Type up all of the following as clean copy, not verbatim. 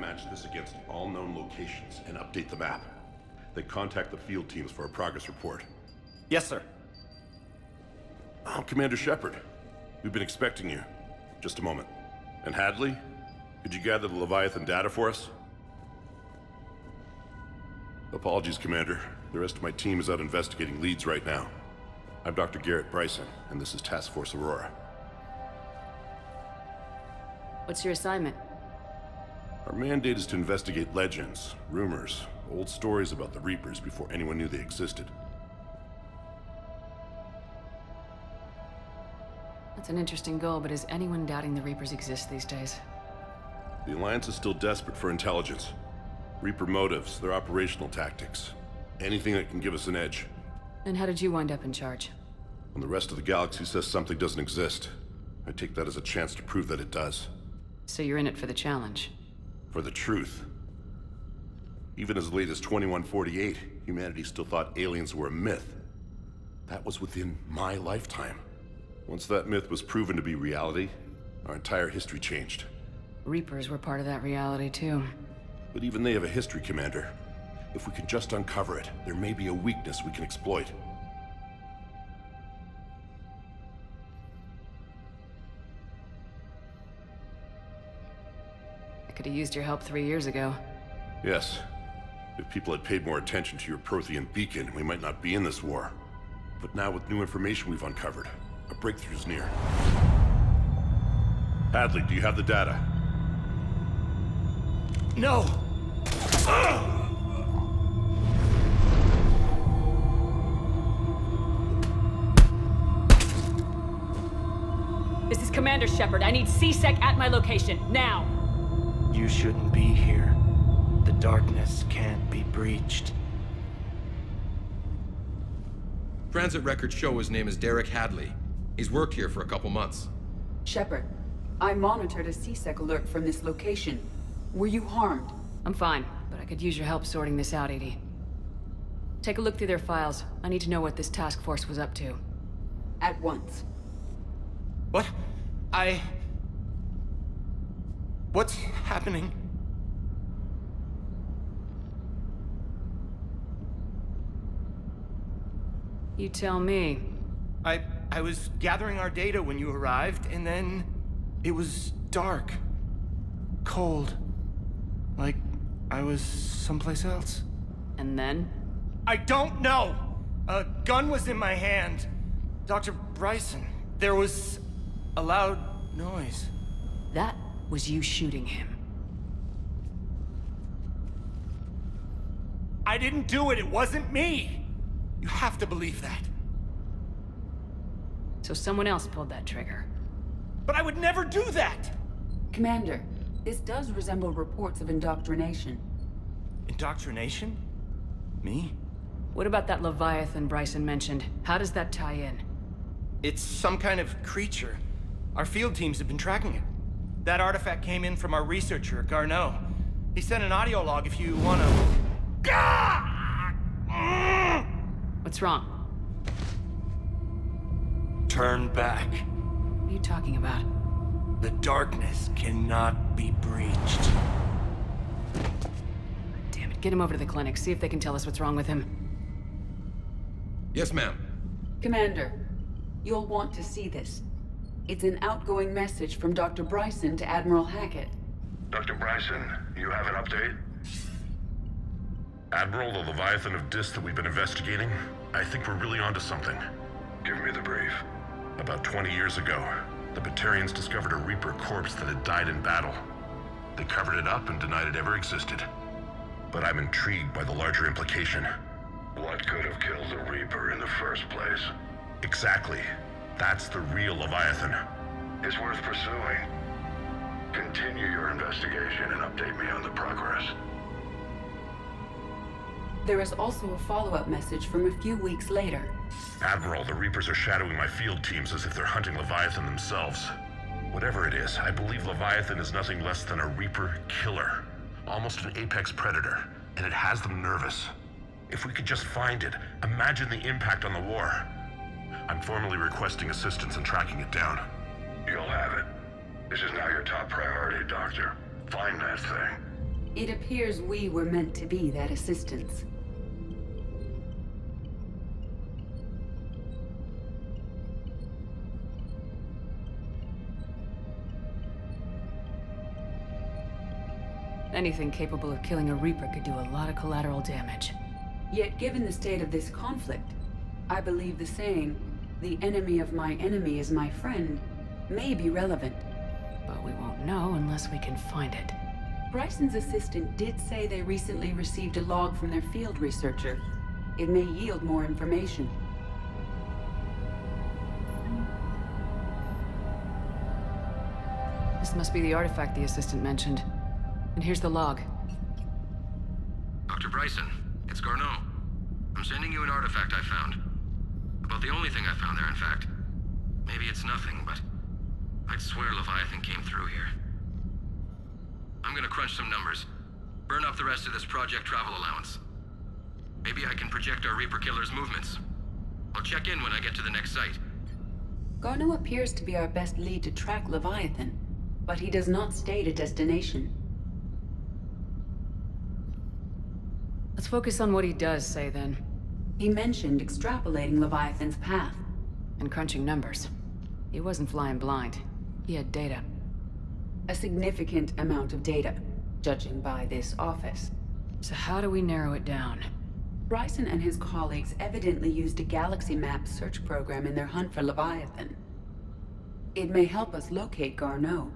match this against all known locations and update the map. Then contact the field teams for a progress report. Yes, sir. Oh, Commander Shepard. We've been expecting you. Just a moment. And Hadley? Could you gather the Leviathan data for us? Apologies, Commander. The rest of my team is out investigating leads right now. I'm Dr. Garrett Bryson, and this is Task Force Aurora. What's your assignment? Our mandate is to investigate legends, rumors, old stories about the Reapers before anyone knew they existed. That's an interesting goal, but is anyone doubting the Reapers exist these days? The Alliance is still desperate for intelligence. Reaper motives, their operational tactics. Anything that can give us an edge. And how did you wind up in charge? When the rest of the galaxy says something doesn't exist, I take that as a chance to prove that it does. So you're in it for the challenge? For the truth. Even as late as 2148, humanity still thought aliens were a myth. That was within my lifetime. Once that myth was proven to be reality, our entire history changed. Reapers were part of that reality, too. But even they have a history, Commander. If we can just uncover it, there may be a weakness we can exploit. I could have used your help 3 years ago. Yes. If people had paid more attention to your Prothean beacon, we might not be in this war. But now with new information we've uncovered, a breakthrough's near. Hadley, do you have the data? No! This is Commander Shepard. I need C-Sec at my location, now! You shouldn't be here. The darkness can't be breached. Transit records show his name is Derek Hadley. He's worked here for a couple months. Shepard, I monitored a C-Sec alert from this location. Were you harmed? I'm fine, but I could use your help sorting this out, EDI. Take a look through their files. I need to know what this task force was up to. At once. What? What's happening? You tell me. I was gathering our data when you arrived, and then it was dark. Cold. Like I was someplace else. And then? I don't know! A gun was in my hand. Dr. Bryson, there was a loud noise. That was you shooting him. I didn't do it, it wasn't me! You have to believe that. So someone else pulled that trigger. But I would never do that! Commander, this does resemble reports of indoctrination. Indoctrination? Me? What about that Leviathan Bryson mentioned? How does that tie in? It's some kind of creature. Our field teams have been tracking it. That artifact came in from our researcher, Garneau. He sent an audio log if you wanna... What's wrong? Turn back. What are you talking about? The darkness cannot be breached. Damn it, get him over to the clinic. See if they can tell us what's wrong with him. Yes, ma'am. Commander, you'll want to see this. It's an outgoing message from Dr. Bryson to Admiral Hackett. Dr. Bryson, you have an update? Admiral, the Leviathan of Dis that we've been investigating, I think we're really onto something. Give me the brief. About 20 years ago, the Batarians discovered a Reaper corpse that had died in battle. They covered it up and denied it ever existed. But I'm intrigued by the larger implication. What could have killed the Reaper in the first place? Exactly. That's the real Leviathan. It's worth pursuing. Continue your investigation and update me on the progress. There is also a follow-up message from a few weeks later. Admiral, the Reapers are shadowing my field teams as if they're hunting Leviathan themselves. Whatever it is, I believe Leviathan is nothing less than a Reaper killer. Almost an apex predator, and it has them nervous. If we could just find it, imagine the impact on the war. I'm formally requesting assistance in tracking it down. You'll have it. This is now your top priority, Doctor. Find that thing. It appears we were meant to be that assistance. Anything capable of killing a Reaper could do a lot of collateral damage. Yet given the state of this conflict, I believe the saying, "The enemy of my enemy is my friend," may be relevant. But we won't know unless we can find it. Bryson's assistant did say they recently received a log from their field researcher. It may yield more information. This must be the artifact the assistant mentioned. And here's the log. Dr. Bryson, it's Garneau. I'm sending you an artifact I found. About the only thing I found there, in fact. Maybe it's nothing, but I'd swear Leviathan came through here. I'm gonna crunch some numbers. Burn up the rest of this Project Travel allowance. Maybe I can project our Reaper Killer's movements. I'll check in when I get to the next site. Garneau appears to be our best lead to track Leviathan, but he does not state a destination. Let's focus on what he does say then. He mentioned extrapolating Leviathan's path. And crunching numbers. He wasn't flying blind. He had data. A significant amount of data, judging by this office. So how do we narrow it down? Bryson and his colleagues evidently used a galaxy map search program in their hunt for Leviathan. It may help us locate Garneau.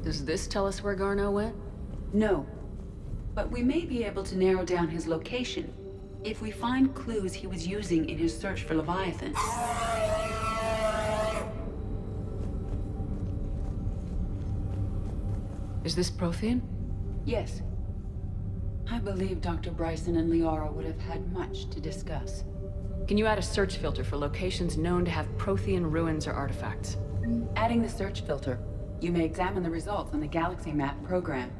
Does this tell us where Garneau went? No, but we may be able to narrow down his location if we find clues he was using in his search for Leviathan. Is this Prothean? Yes. I believe Dr. Bryson and Liara would have had much to discuss. Can you add a search filter for locations known to have Prothean ruins or artifacts? Adding the search filter, you may examine the results on the Galaxy Map program.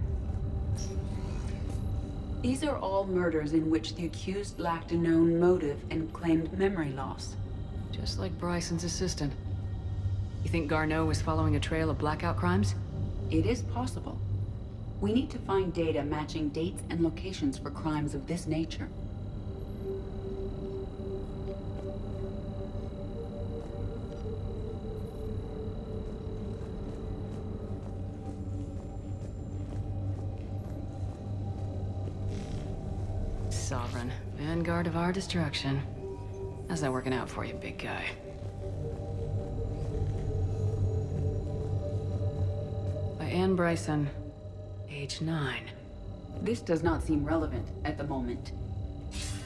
These are all murders in which the accused lacked a known motive and claimed memory loss. Just like Bryson's assistant. You think Garneau was following a trail of blackout crimes? It is possible. We need to find data matching dates and locations for crimes of this nature. Sovereign, vanguard of our destruction. How's that working out for you, big guy? By Anne Bryson, age 9. This does not seem relevant at the moment.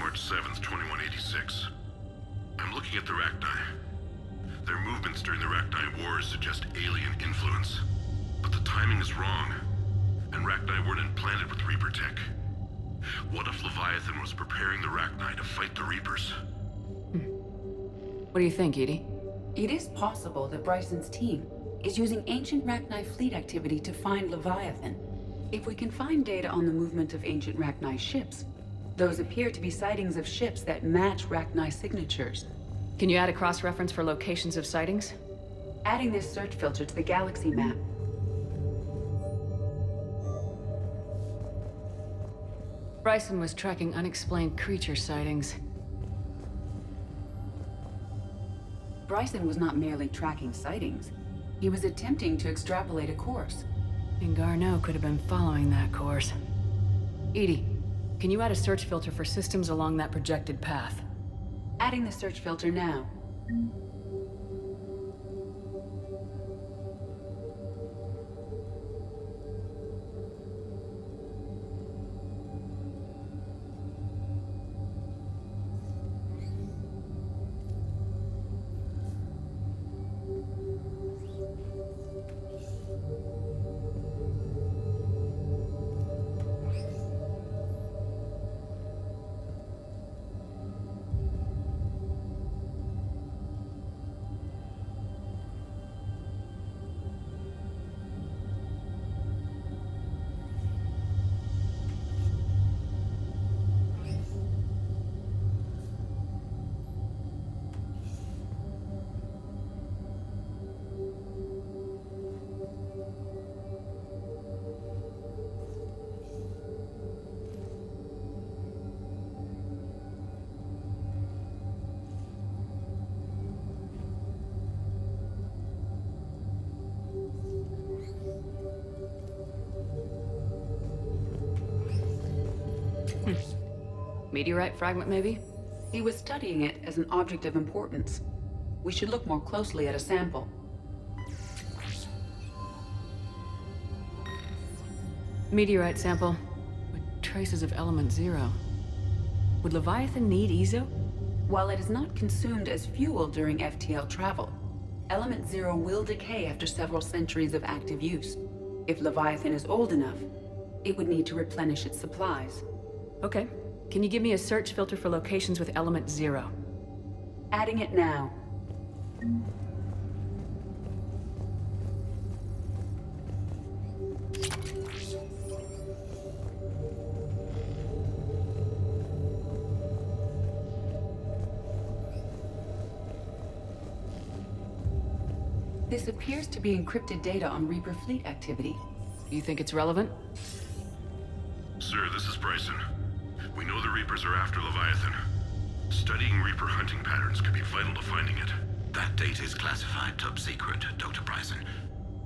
March 7th, 2186. I'm looking at the Rachni. Their movements during the Rachni Wars suggest alien influence. But the timing is wrong. And Rachni weren't implanted with Reaper tech. What if Leviathan was preparing the Rachni to fight the Reapers? What do you think, Edie? It is possible that Bryson's team is using ancient Rachni fleet activity to find Leviathan. If we can find data on the movement of ancient Rachni ships, those appear to be sightings of ships that match Rachni signatures. Can you add a cross-reference for locations of sightings? Adding this search filter to the Galaxy Map. Bryson was tracking unexplained creature sightings. Bryson was not merely tracking sightings. He was attempting to extrapolate a course. And Garneau could have been following that course. Edie, can you add a search filter for systems along that projected path? Adding the search filter now. Meteorite fragment, maybe? He was studying it as an object of importance. We should look more closely at a sample. Meteorite sample with traces of element 0. Would Leviathan need Ezo? While it is not consumed as fuel during FTL travel, Element 0 will decay after several centuries of active use. If Leviathan is old enough, it would need to replenish its supplies. Okay. Can you give me a search filter for locations with element 0? Adding it now. This appears to be encrypted data on Reaper fleet activity. You think it's relevant? Sir, this is Bryson. We know the Reapers are after Leviathan. Studying Reaper hunting patterns could be vital to finding it. That data is classified top secret, Dr. Bryson.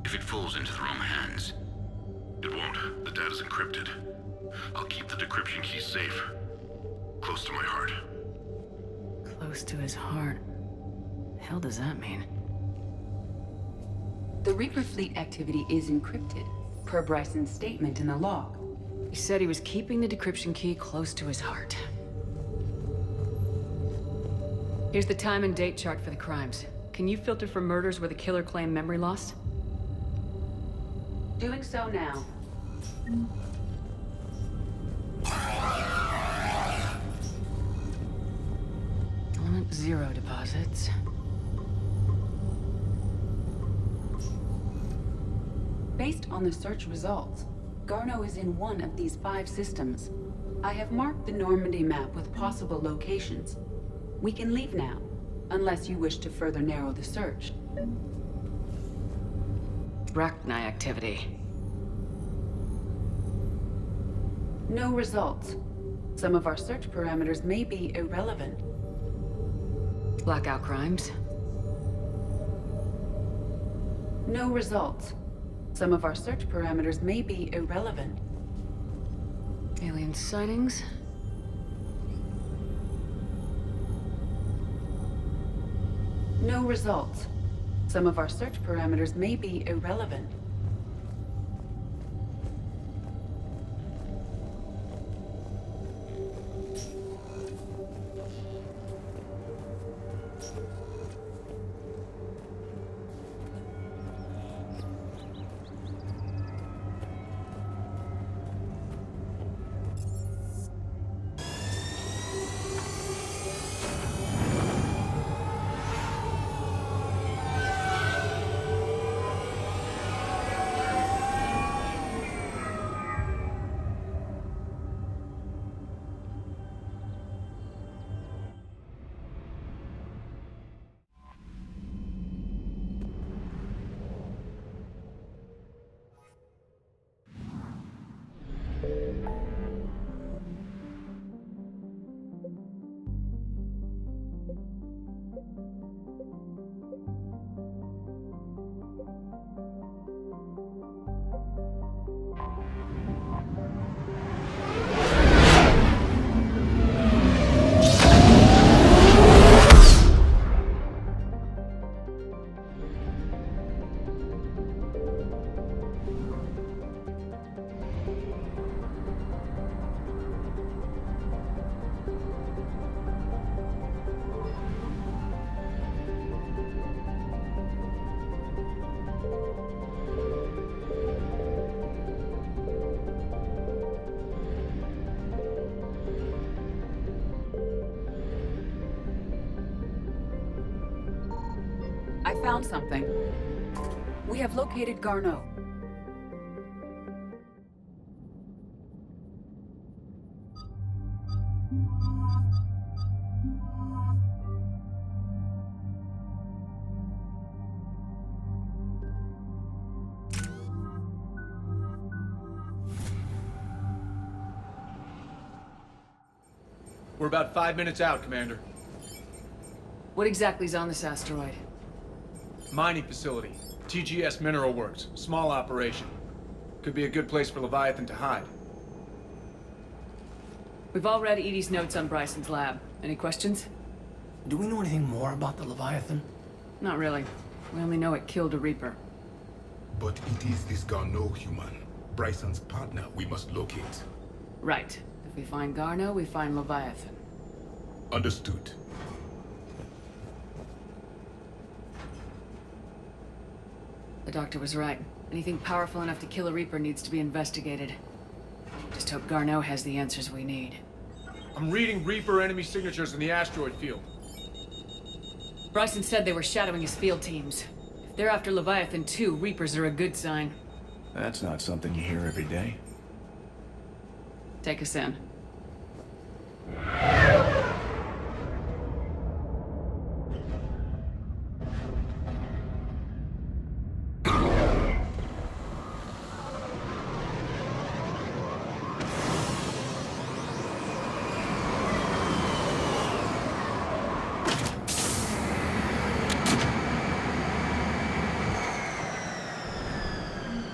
If it falls into the wrong hands... It won't. The data's encrypted. I'll keep the decryption key safe. Close to my heart. Close to his heart. The hell does that mean? The Reaper fleet activity is encrypted, per Bryson's statement in the log. He said he was keeping the decryption key close to his heart. Here's the time and date chart for the crimes. Can you filter for murders where the killer claimed memory loss? Doing so now. Element 0 deposits. Based on the search results, Garneau is in one of these 5 systems. I have marked the Normandy map with possible locations. We can leave now, unless you wish to further narrow the search. Rachni activity. No results. Some of our search parameters may be irrelevant. Blackout crimes. No results. Some of our search parameters may be irrelevant. Alien sightings. No results. Some of our search parameters may be irrelevant. I found something. We have located Garneau. We're about 5 minutes out, Commander. What exactly is on this asteroid? Mining facility. TGS Mineral Works. Small operation. Could be a good place for Leviathan to hide. We've all read Edie's notes on Bryson's lab. Any questions? Do we know anything more about the Leviathan? Not really. We only know it killed a Reaper. But it is this Garneau human, Bryson's partner, we must locate. Right. If we find Garneau, we find Leviathan. Understood. The doctor was right. Anything powerful enough to kill a Reaper needs to be investigated. Just hope Garneau has the answers we need. I'm reading Reaper enemy signatures in the asteroid field. Bryson said they were shadowing his field teams. If they're after Leviathan too, Reapers are a good sign. That's not something you hear every day. Take us in.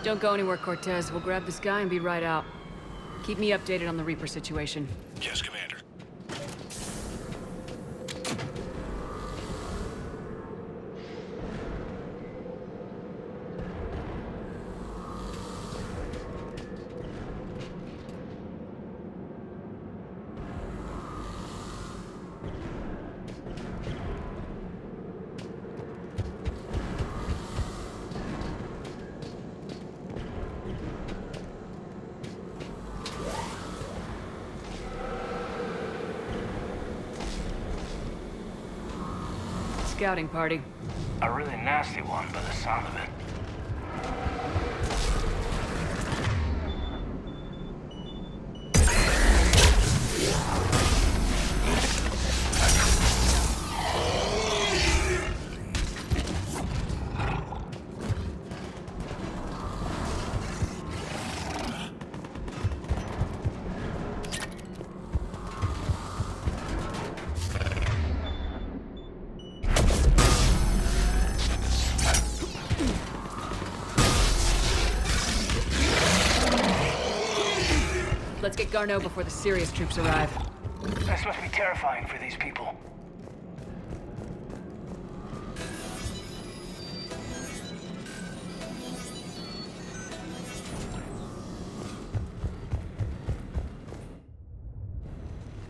Don't go anywhere, Cortez. We'll grab this guy and be right out. Keep me updated on the Reaper situation. Yes, Commander. Scouting party. A really nasty one by the sound of it. Let's get Garneau before the Sirius troops arrive. This must be terrifying for these people.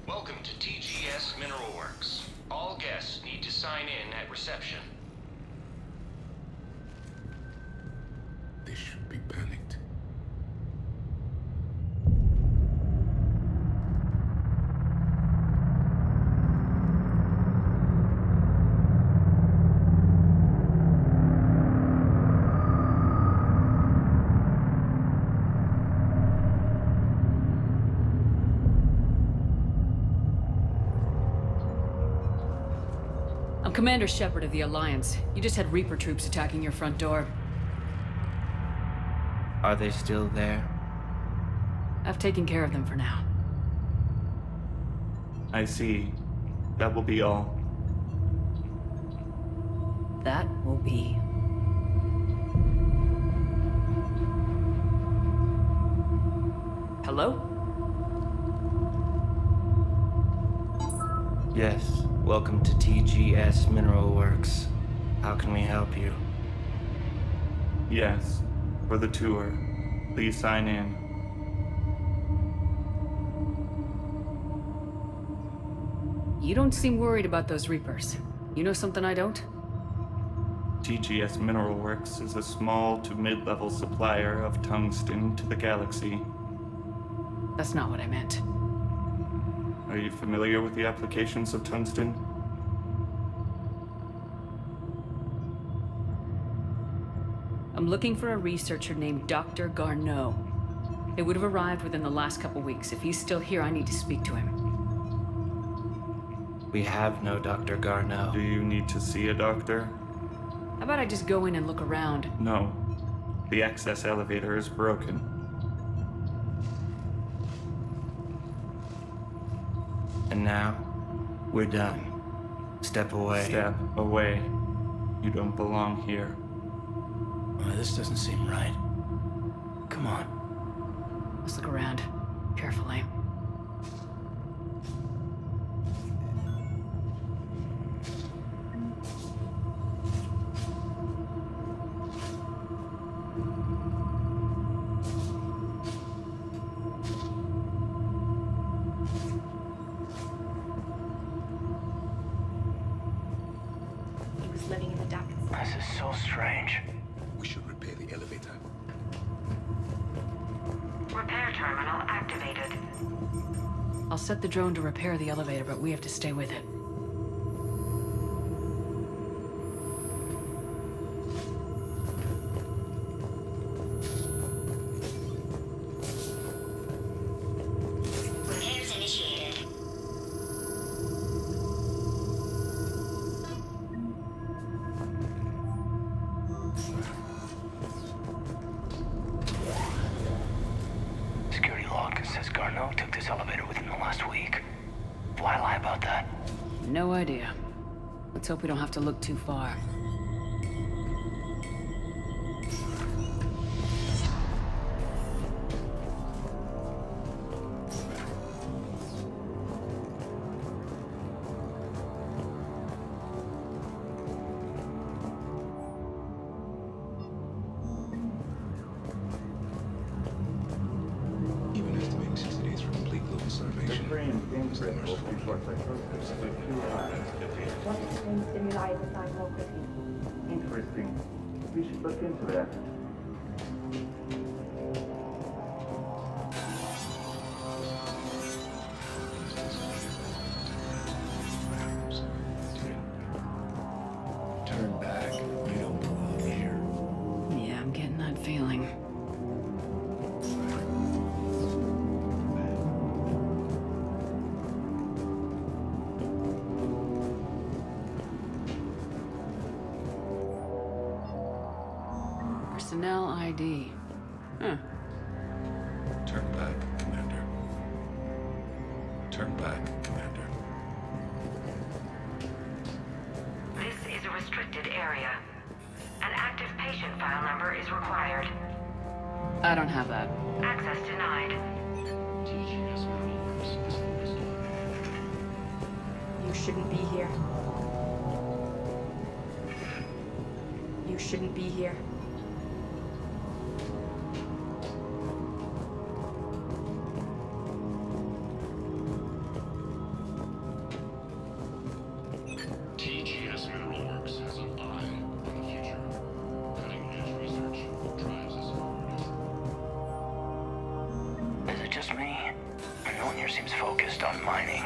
Welcome to TGS Mineral Works. All guests need to sign in at reception. They should be panicked. I'm Commander Shepard of the Alliance. You just had Reaper troops attacking your front door. Are they still there? I've taken care of them for now. I see. That will be all. That will be. Hello? Yes, welcome to TGS Mineral Works. How can we help you? Yes, for the tour. Please sign in. You don't seem worried about those Reapers. You know something I don't? TGS Mineral Works is a small to mid-level supplier of tungsten to the galaxy. That's not what I meant. Are you familiar with the applications of tungsten? I'm looking for a researcher named Dr. Garneau. It would have arrived within the last couple weeks. If he's still here, I need to speak to him. We have no Dr. Garneau. Do you need to see a doctor? How about I just go in and look around? No. The access elevator is broken. And now, we're done. Step away. Step away. You don't belong here. This doesn't seem right. Come on. Let's look around. Carefully. terminal activated. I'll set the drone to repair the elevator, but we have to stay with it. Repairs initiated. Security log says Garneau took this elevator within the last week. Why lie about that? No idea. Let's hope we don't have to look too far. Even estimating 60 days for complete global starvation. Stimuli assign more quickly. Interesting. We should look into that. Turn back. You don't belong here. Yeah, I'm getting that feeling. Personnel ID. Huh. Turn back, Commander. Turn back, Commander. This is a restricted area. An active patient file number is required. I don't have that. Access denied. You shouldn't be here. You shouldn't be here. TGS Mineral Works has an eye on the future. Cutting-edge research drives us forward. Is it just me? No one here seems focused on mining.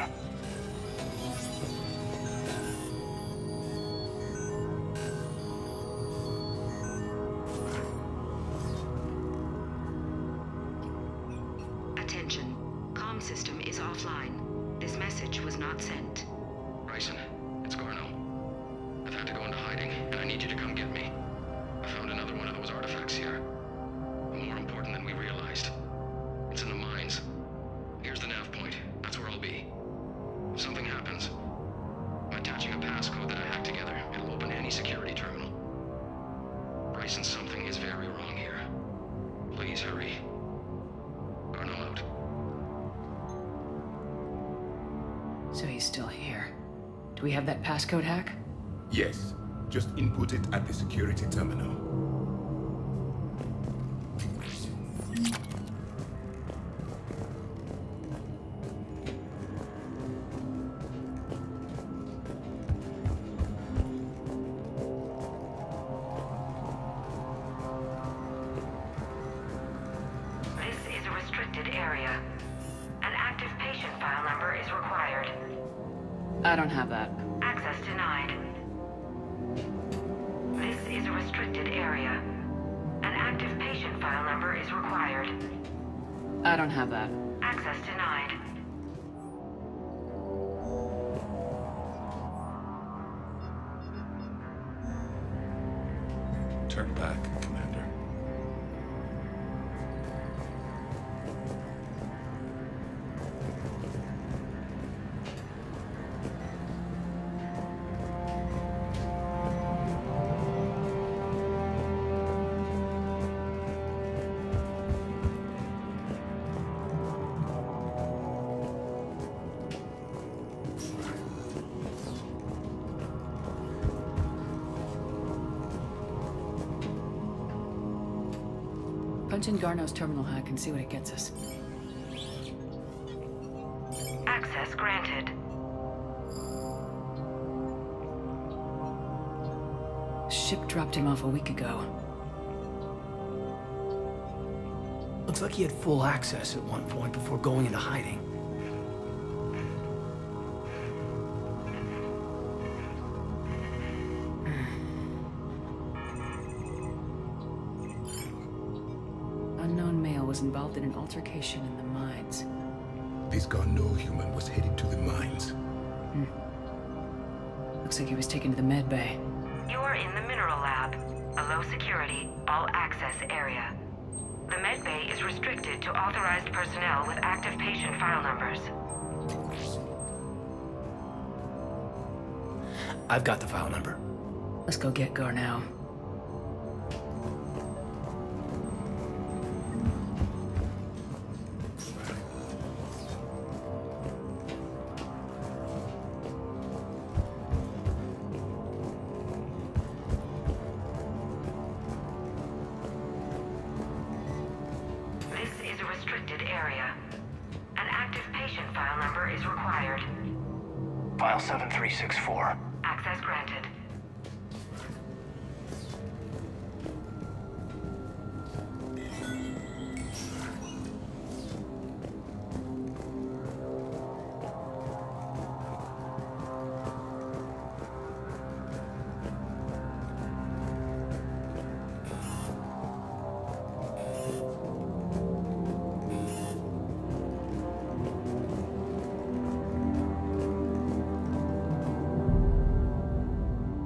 Attention. Comm system is offline. This message was not sent. Bryson, it's Garneau. I've had to go into hiding, and I need you to come get me. I found another one of those artifacts here. More important than we realized. It's in the mines. Here's the nav point. That's where I'll be. If something happens, I'm attaching a passcode that I hacked together. It'll open any security terminal. Bryson, something is very wrong here. Please hurry. Garneau out. So he's still here. Do we have that passcode hack? Yes. Just input it at the security terminal. This is a restricted area. An active patient file number is required. I don't have that. Access denied. This is a restricted area. An active patient file number is required. I don't have that. Access denied. Turn back, Commander. Punch in Garneau's terminal hack and see what it gets us. Access granted. Ship dropped him off a week ago. Looks like he had full access at one point before going into hiding. Unknown male was involved in an altercation in the mines. This Garneau human was headed to the mines. Looks like he was taken to the med bay. You are in the mineral lab, a low-security, all-access area. The med bay is restricted to authorized personnel with active patient file numbers. I've got the file number. Let's go get Garneau. This is a restricted area. An active patient file number is required. File 7364. Access granted.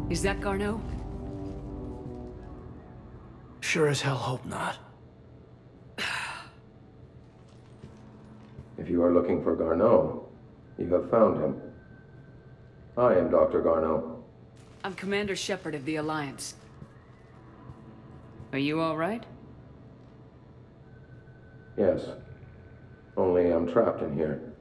Is that Garneau? Sure as hell hope not. If you are looking for Garneau, you have found him. I am Dr. Garneau. I'm Commander Shepard of the Alliance. Are you all right? Yes. Only I'm trapped in here.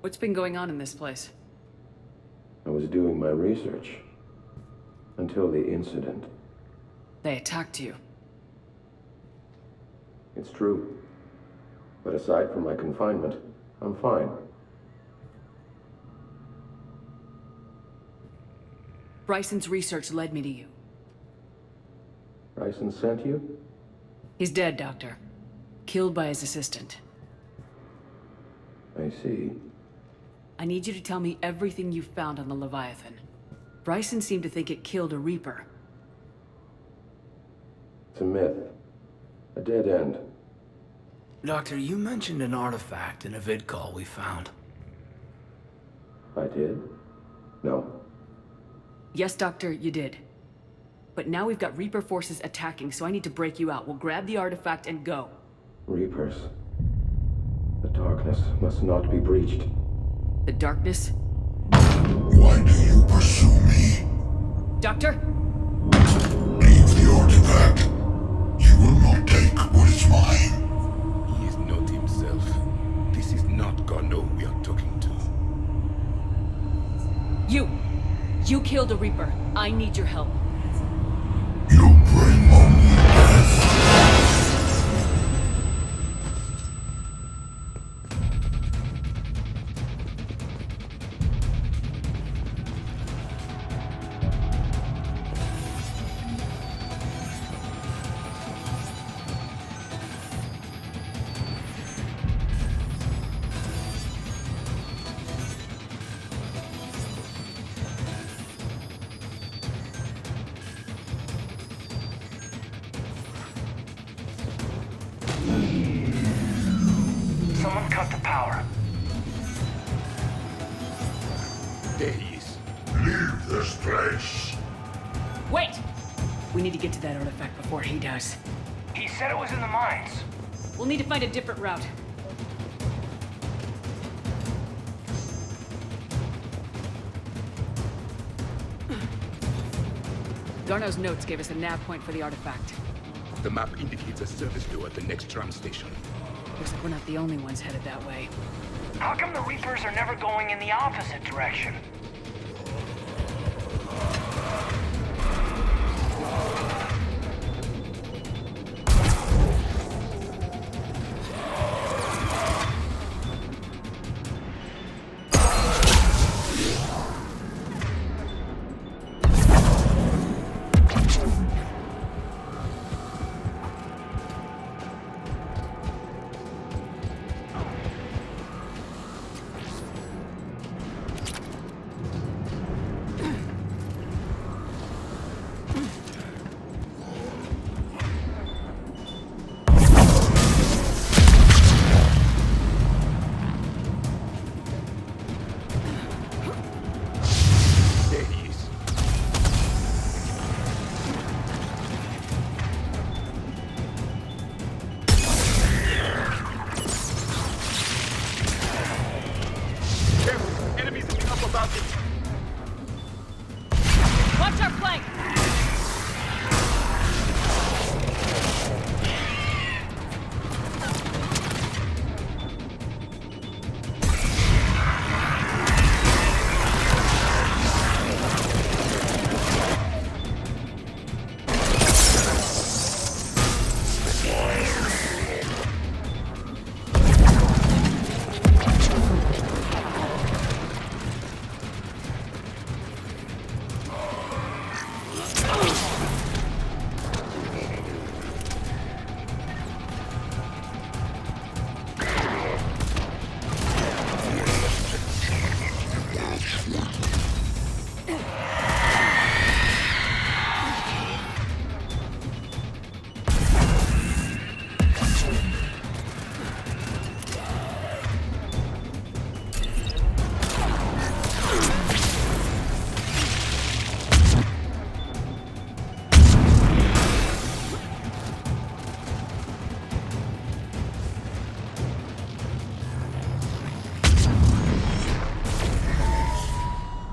What's been going on in this place? I was doing my research. Until the incident. They attacked you. It's true. But aside from my confinement, I'm fine. Bryson's research led me to you. Bryson sent you? He's dead, Doctor. Killed by his assistant. I see. I need you to tell me everything you found on the Leviathan. Bryson seemed to think it killed a Reaper. It's a myth. A dead end. Doctor, you mentioned an artifact in a vid call we found. I did? No. Yes, Doctor, you did. But now we've got Reaper forces attacking, so I need to break you out. We'll grab the artifact and go. Reapers. The darkness must not be breached. The darkness? Why do you pursue me? Doctor? Leave the artifact. You will not take what is mine. He is not himself. This is not Garneau we are talking to. You killed a Reaper. I need your help. You bring only death. Someone cut the power. There he is. Leave this place. Wait! We need to get to that artifact before he does. He said it was in the mines. We'll need to find a different route. Garneau's notes gave us a nav point for the artifact. The map indicates a service door at the next tram station. Looks like we're not the only ones headed that way. How come the Reapers are never going in the opposite direction? Watch our flank!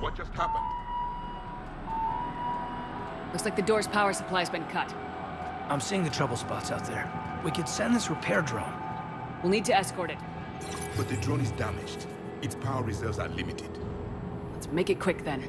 What just happened? Looks like the door's power supply's been cut. I'm seeing the trouble spots out there. We could send this repair drone. We'll need to escort it. But the drone is damaged. Its power reserves are limited. Let's make it quick then.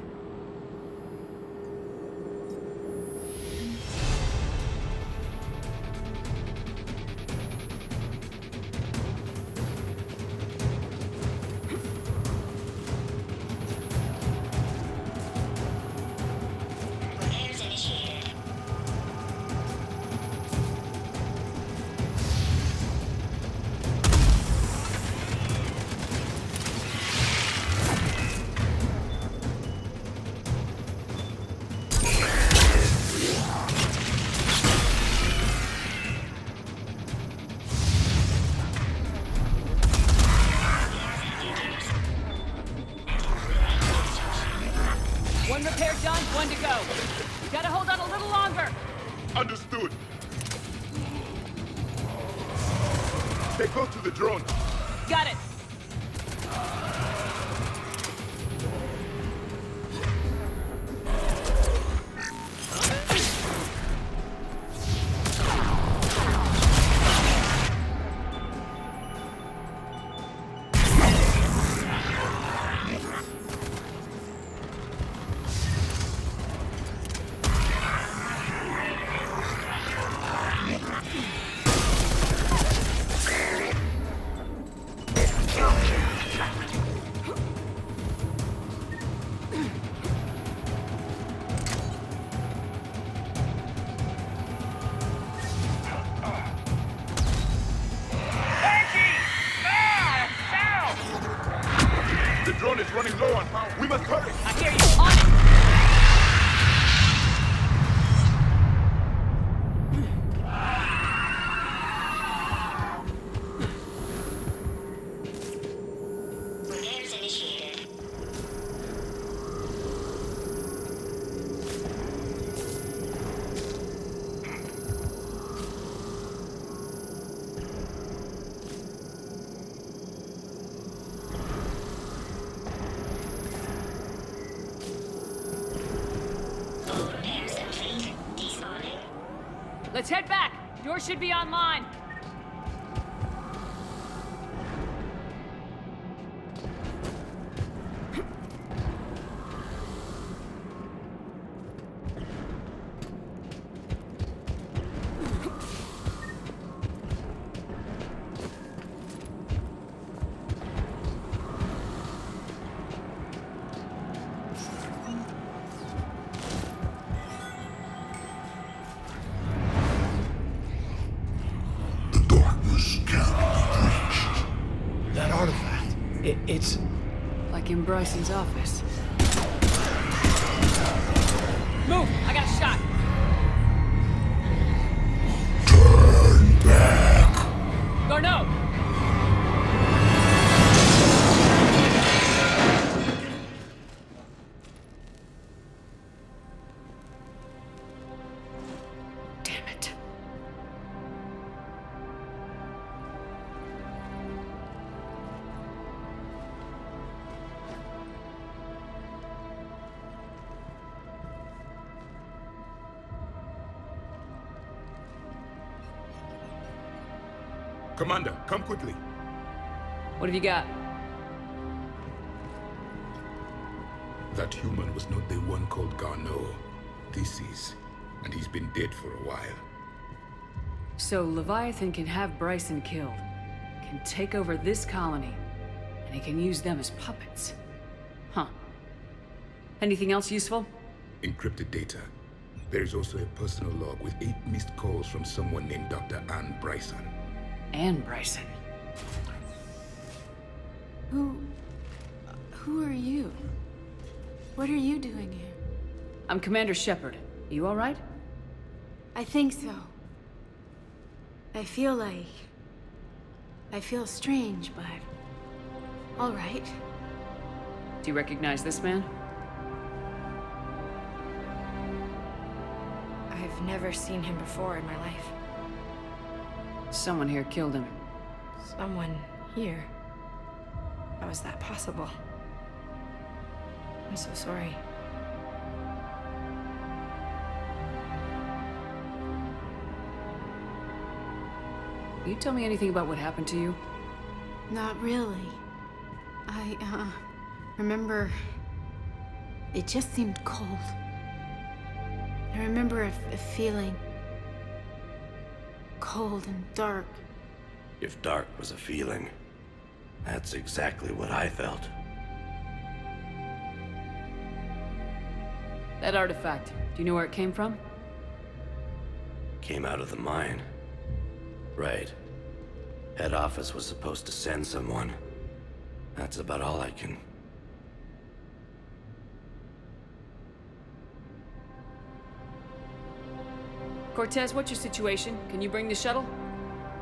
One repair done, one to go. You gotta hold on a little longer. Understood. Stay close to the drone. Got it. The drone is running low on power. We must hurry. I hear you. On. Repairs initiated. All repairs complete. Despawning. Let's head back. Door should be online. The darkness can't be breached. That artifact. It's... Like in Bryson's office. Move! I got a shot! Turn back. Garneau! Damn it. Commander, come quickly. What have you got? That human was not the one called Garneau. This is, and he's been dead for a while. So Leviathan can have Bryson killed, can take over this colony, and he can use them as puppets. Huh. Anything else useful? Encrypted data. There's also a personal log with 8 missed calls from someone named Dr. Anne Bryson. Anne Bryson. Who are you? What are you doing here? I'm Commander Shepard. You all right? I think so. I feel strange, but all right. Do you recognize this man? I've never seen him before in my life. Someone here killed him. Someone here? How is that possible? I'm so sorry. Can you tell me anything about what happened to you? Not really. I remember it just seemed cold. I remember a feeling cold and dark. If dark was a feeling, that's exactly what I felt. That artifact, do you know where it came from? Came out of the mine. Right. Head office was supposed to send someone. That's about all I can... Cortez, what's your situation? Can you bring the shuttle?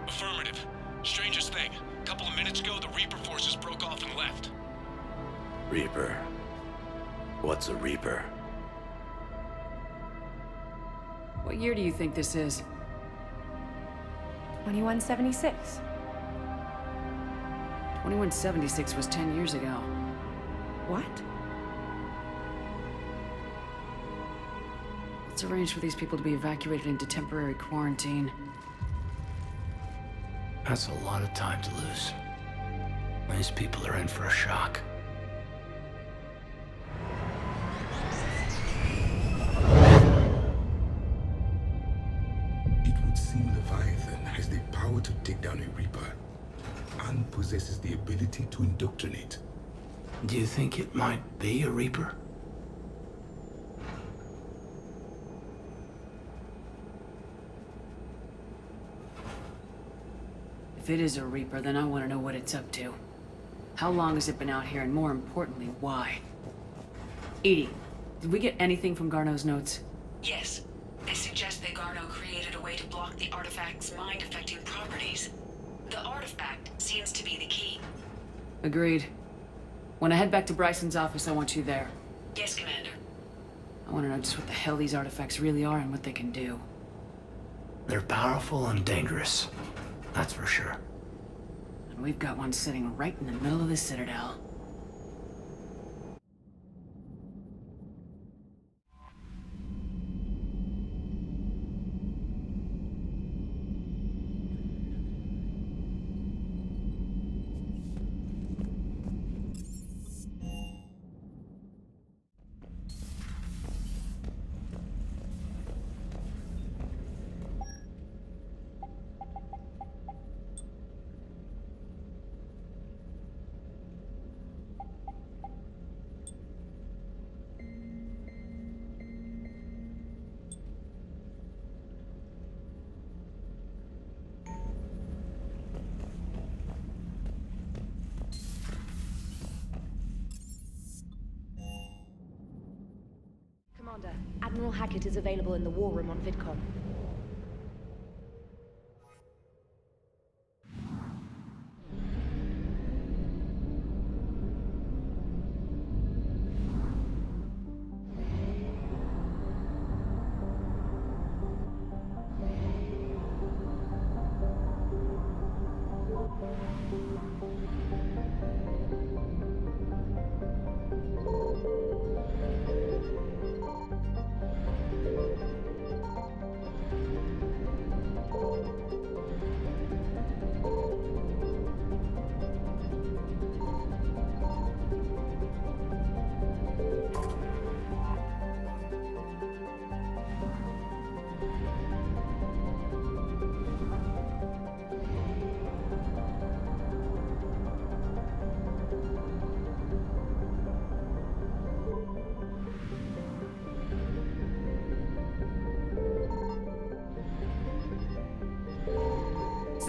Affirmative. Strangest thing. A couple of minutes ago, the Reaper forces broke off and left. Reaper? What's a Reaper? What year do you think this is? 2176. 2176 was 10 years ago. What? Let's arrange for these people to be evacuated into temporary quarantine. That's a lot of time to lose. These people are in for a shock. It would seem Leviathan has the power to take down a Reaper, and possesses the ability to indoctrinate. Do you think it might be a Reaper? If it is a Reaper, then I want to know what it's up to. How long has it been out here, and more importantly, why? Edie, did we get anything from Garneau's notes? Yes. They suggest that Garneau created a way to block the artifact's mind-affecting properties. The artifact seems to be the key. Agreed. When I head back to Bryson's office, I want you there. Yes, Commander. I want to know just what the hell these artifacts really are and what they can do. They're powerful and dangerous. That's for sure. And we've got one sitting right in the middle of the Citadel. Commander, Admiral Hackett is available in the war room on VidCon.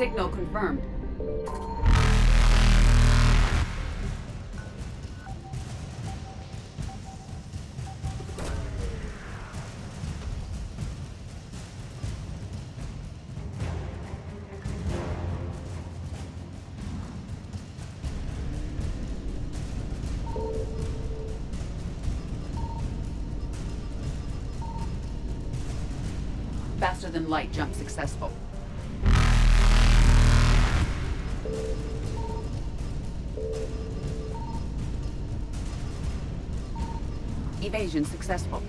Signal confirmed. Faster than light jump successful. Evasion successful.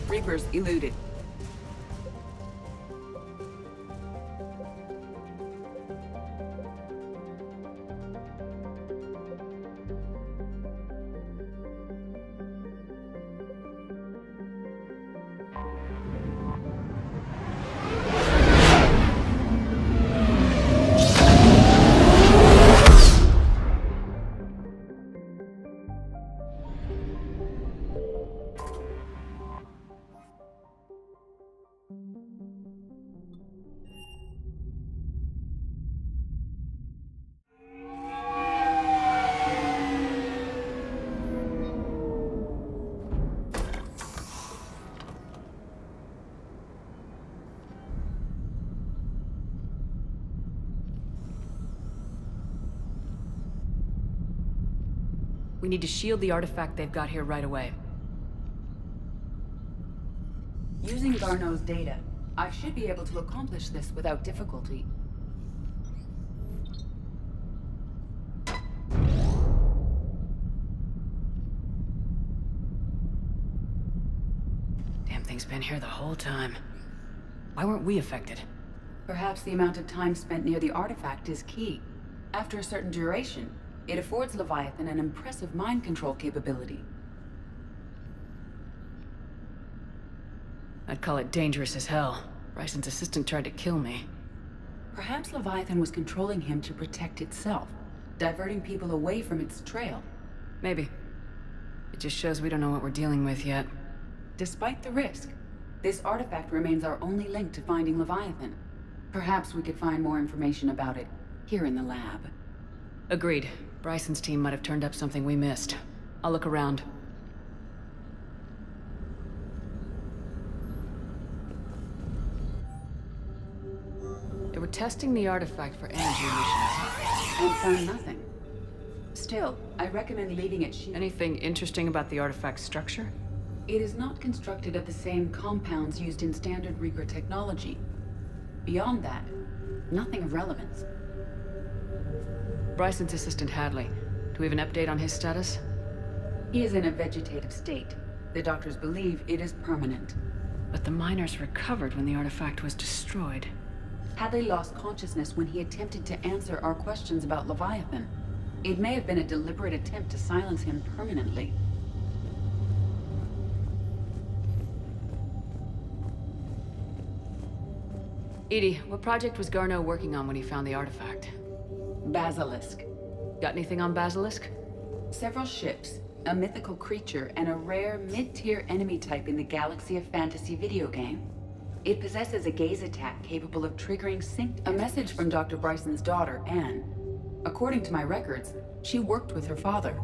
Reapers eluded. We need to shield the artifact they've got here right away. Using Garneau's data, I should be able to accomplish this without difficulty. Damn thing's been here the whole time. Why weren't we affected? Perhaps the amount of time spent near the artifact is key. After a certain duration, it affords Leviathan an impressive mind control capability. I'd call it dangerous as hell. Bryson's assistant tried to kill me. Perhaps Leviathan was controlling him to protect itself, diverting people away from its trail. Maybe. It just shows we don't know what we're dealing with yet. Despite the risk, this artifact remains our only link to finding Leviathan. Perhaps we could find more information about it here in the lab. Agreed. Bryson's team might have turned up something we missed. I'll look around. They were testing the artifact for energy emissions. And found nothing. Still, I recommend leaving it Anything interesting about the artifact's structure? It is not constructed of the same compounds used in standard Reaper technology. Beyond that, nothing of relevance. Bryson's assistant Hadley. Do we have an update on his status? He is in a vegetative state. The doctors believe it is permanent. But the miners recovered when the artifact was destroyed. Hadley lost consciousness when he attempted to answer our questions about Leviathan. It may have been a deliberate attempt to silence him permanently. EDI, what project was Garneau working on when he found the artifact? Basilisk. Got anything on Basilisk? Several ships, a mythical creature, and a rare mid-tier enemy type in the Galaxy of Fantasy video game. It possesses a gaze attack capable of triggering a message from Dr. Bryson's daughter, Anne. According to my records, she worked with her father.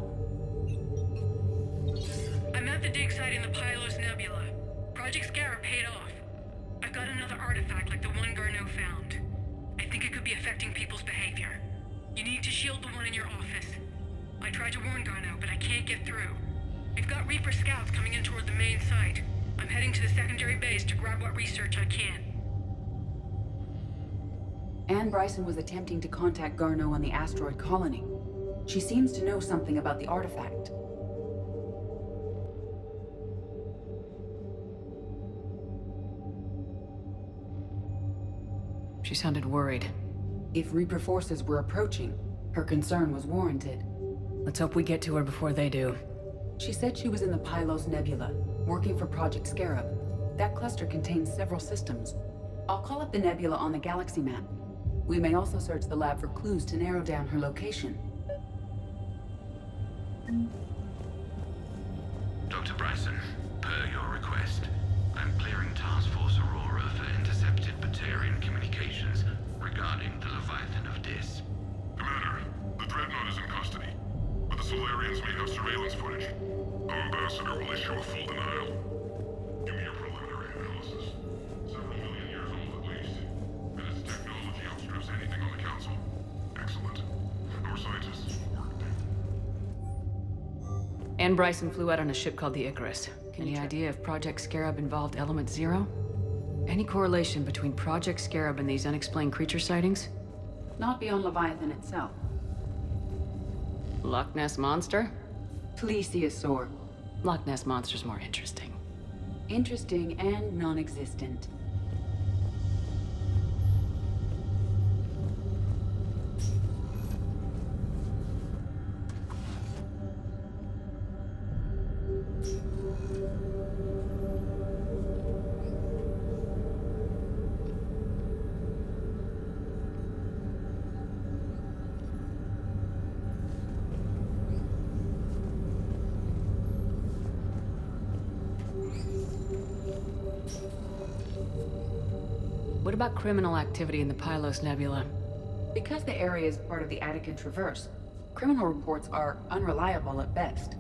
I'm at the dig site in the Pylos Nebula. Project Scarab paid off. I've got another artifact like the one Garneau found. I think it could be affecting people's behavior. You need to shield the one in your office. I tried to warn Garneau, but I can't get through. We've got Reaper scouts coming in toward the main site. I'm heading to the secondary base to grab what research I can. Anne Bryson was attempting to contact Garneau on the asteroid colony. She seems to know something about the artifact. She sounded worried. If Reaper forces were approaching, her concern was warranted. Let's hope we get to her before they do. She said she was in the Pylos Nebula, working for Project Scarab. That cluster contains several systems. I'll call up the nebula on the galaxy map. We may also search the lab for clues to narrow down her location. Dr. Bryson, per your request, I'm clearing Task Force Aurora for intercepted Batarian communications regarding the Leviathan of Dis. Commander, the Dreadnought is in custody, but the Solarians may have surveillance footage. Our ambassador will issue a full denial. Give me your preliminary analysis. Several million years old at least, and its technology outstrips anything on the Council. Excellent. Our scientists worked. Ann Bryson flew out on a ship called the Icarus. Any idea if Project Scarab involved Element Zero? Any correlation between Project Scarab and these unexplained creature sightings? Not beyond Leviathan itself. Loch Ness Monster? Plesiosaur. Loch Ness Monster's more interesting. Interesting and non-existent. What about criminal activity in the Pylos Nebula? Because the area is part of the Attica Traverse, criminal reports are unreliable at best.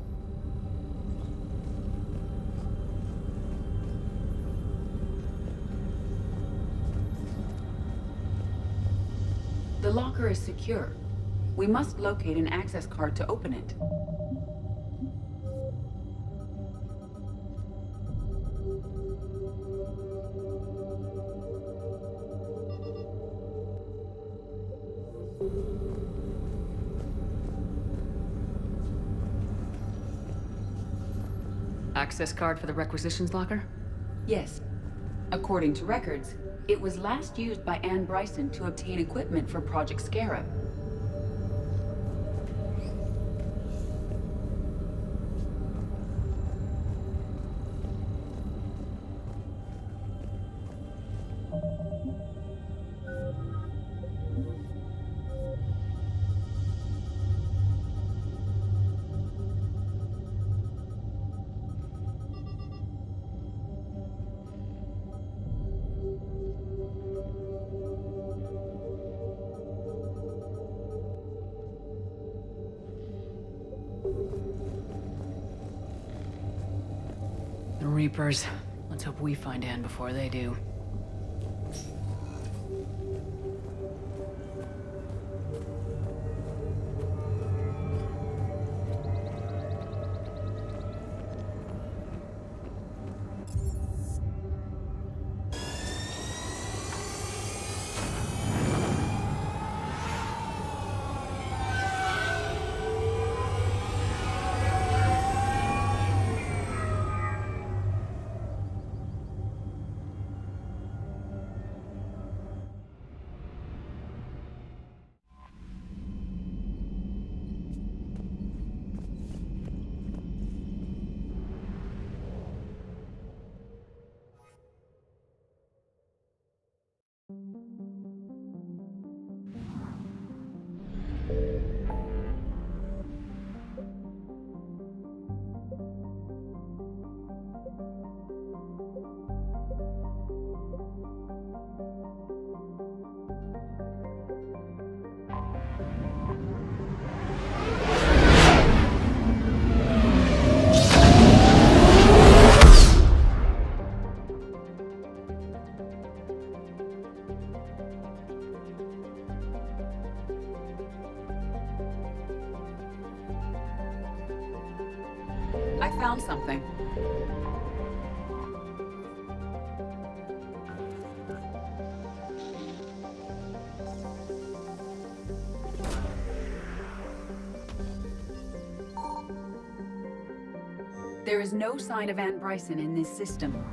The locker is secure. We must locate an access card to open it. Access card for the requisitions locker? Yes. According to records, it was last used by Ann Bryson to obtain equipment for Project Scarab. The Reapers. Let's hope we find Ann before they do. I found something. There is no sign of Ann Bryson in this system.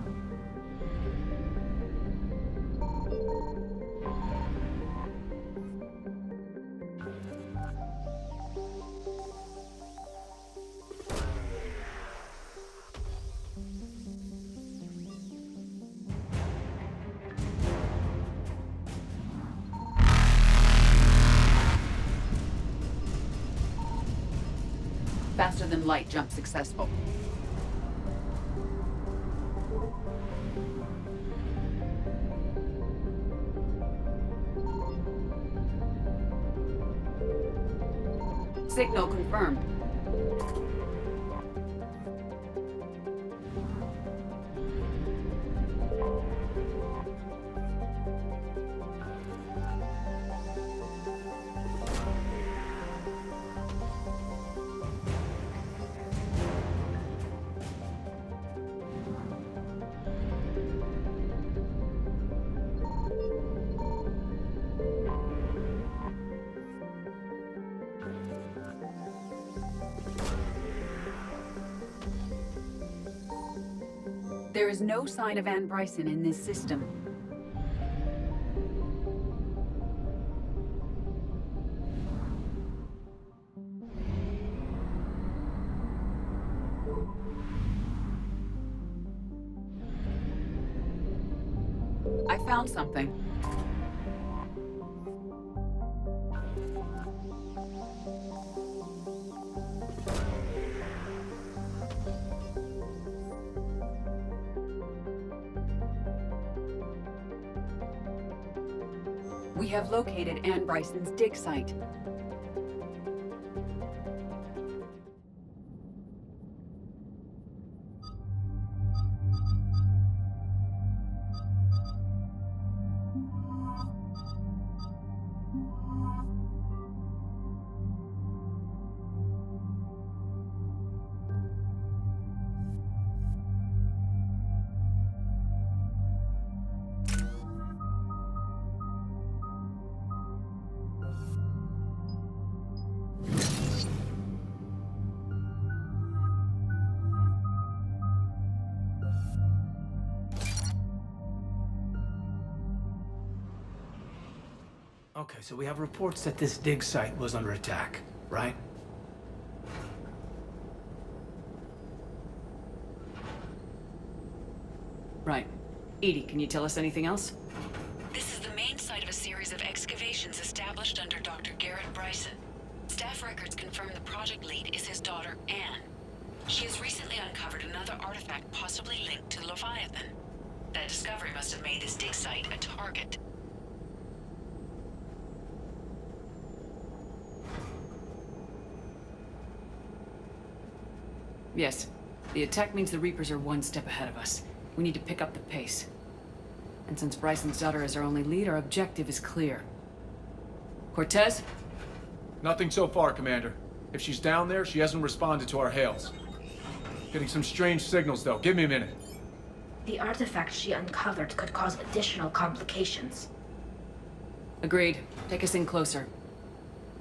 Faster-than-light jump successful. Signal confirmed. There is no sign of Anne Bryson in this system. I found something. We have located Anne Bryson's dig site. Okay, so we have reports that this dig site was under attack, right? Right. Edie, can you tell us anything else? This is the main site of a series of excavations established under Dr. Garrett Bryson. Staff records confirm the project lead is his daughter, Anne. She has recently uncovered another artifact possibly linked to Leviathan. That discovery must have made this dig site a target. Yes. The attack means the Reapers are one step ahead of us. We need to pick up the pace. And since Bryson's daughter is our only lead, our objective is clear. Cortez? Nothing so far, Commander. If she's down there, she hasn't responded to our hails. Getting some strange signals, though. Give me a minute. The artifact she uncovered could cause additional complications. Agreed. Take us in closer.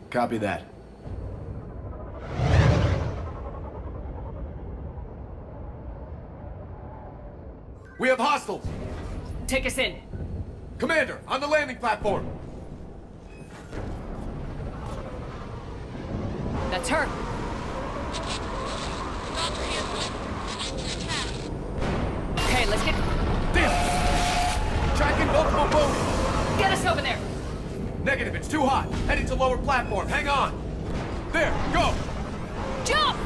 Copy that. We have hostiles! Take us in! Commander, on the landing platform! That's her! Okay, let's get... Damn! Tracking multiple boats! Get us over there! Negative, it's too hot. Heading to lower platform, hang on! There, go! Jump!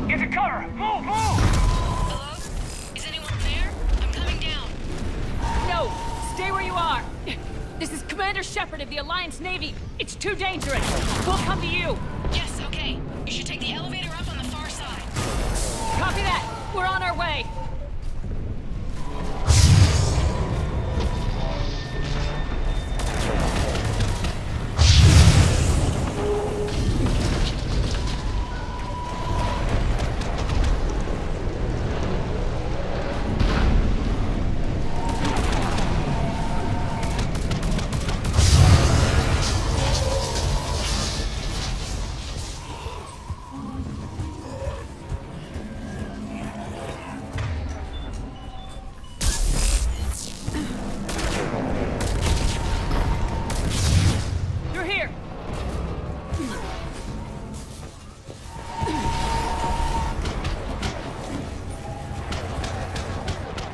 Get to cover! Move, move! Hello? Is anyone there? I'm coming down. No! Stay where you are! This is Commander Shepard of the Alliance Navy. It's too dangerous. We'll come to you. Yes, okay. You should take the elevator up on the far side. Copy that. We're on our way.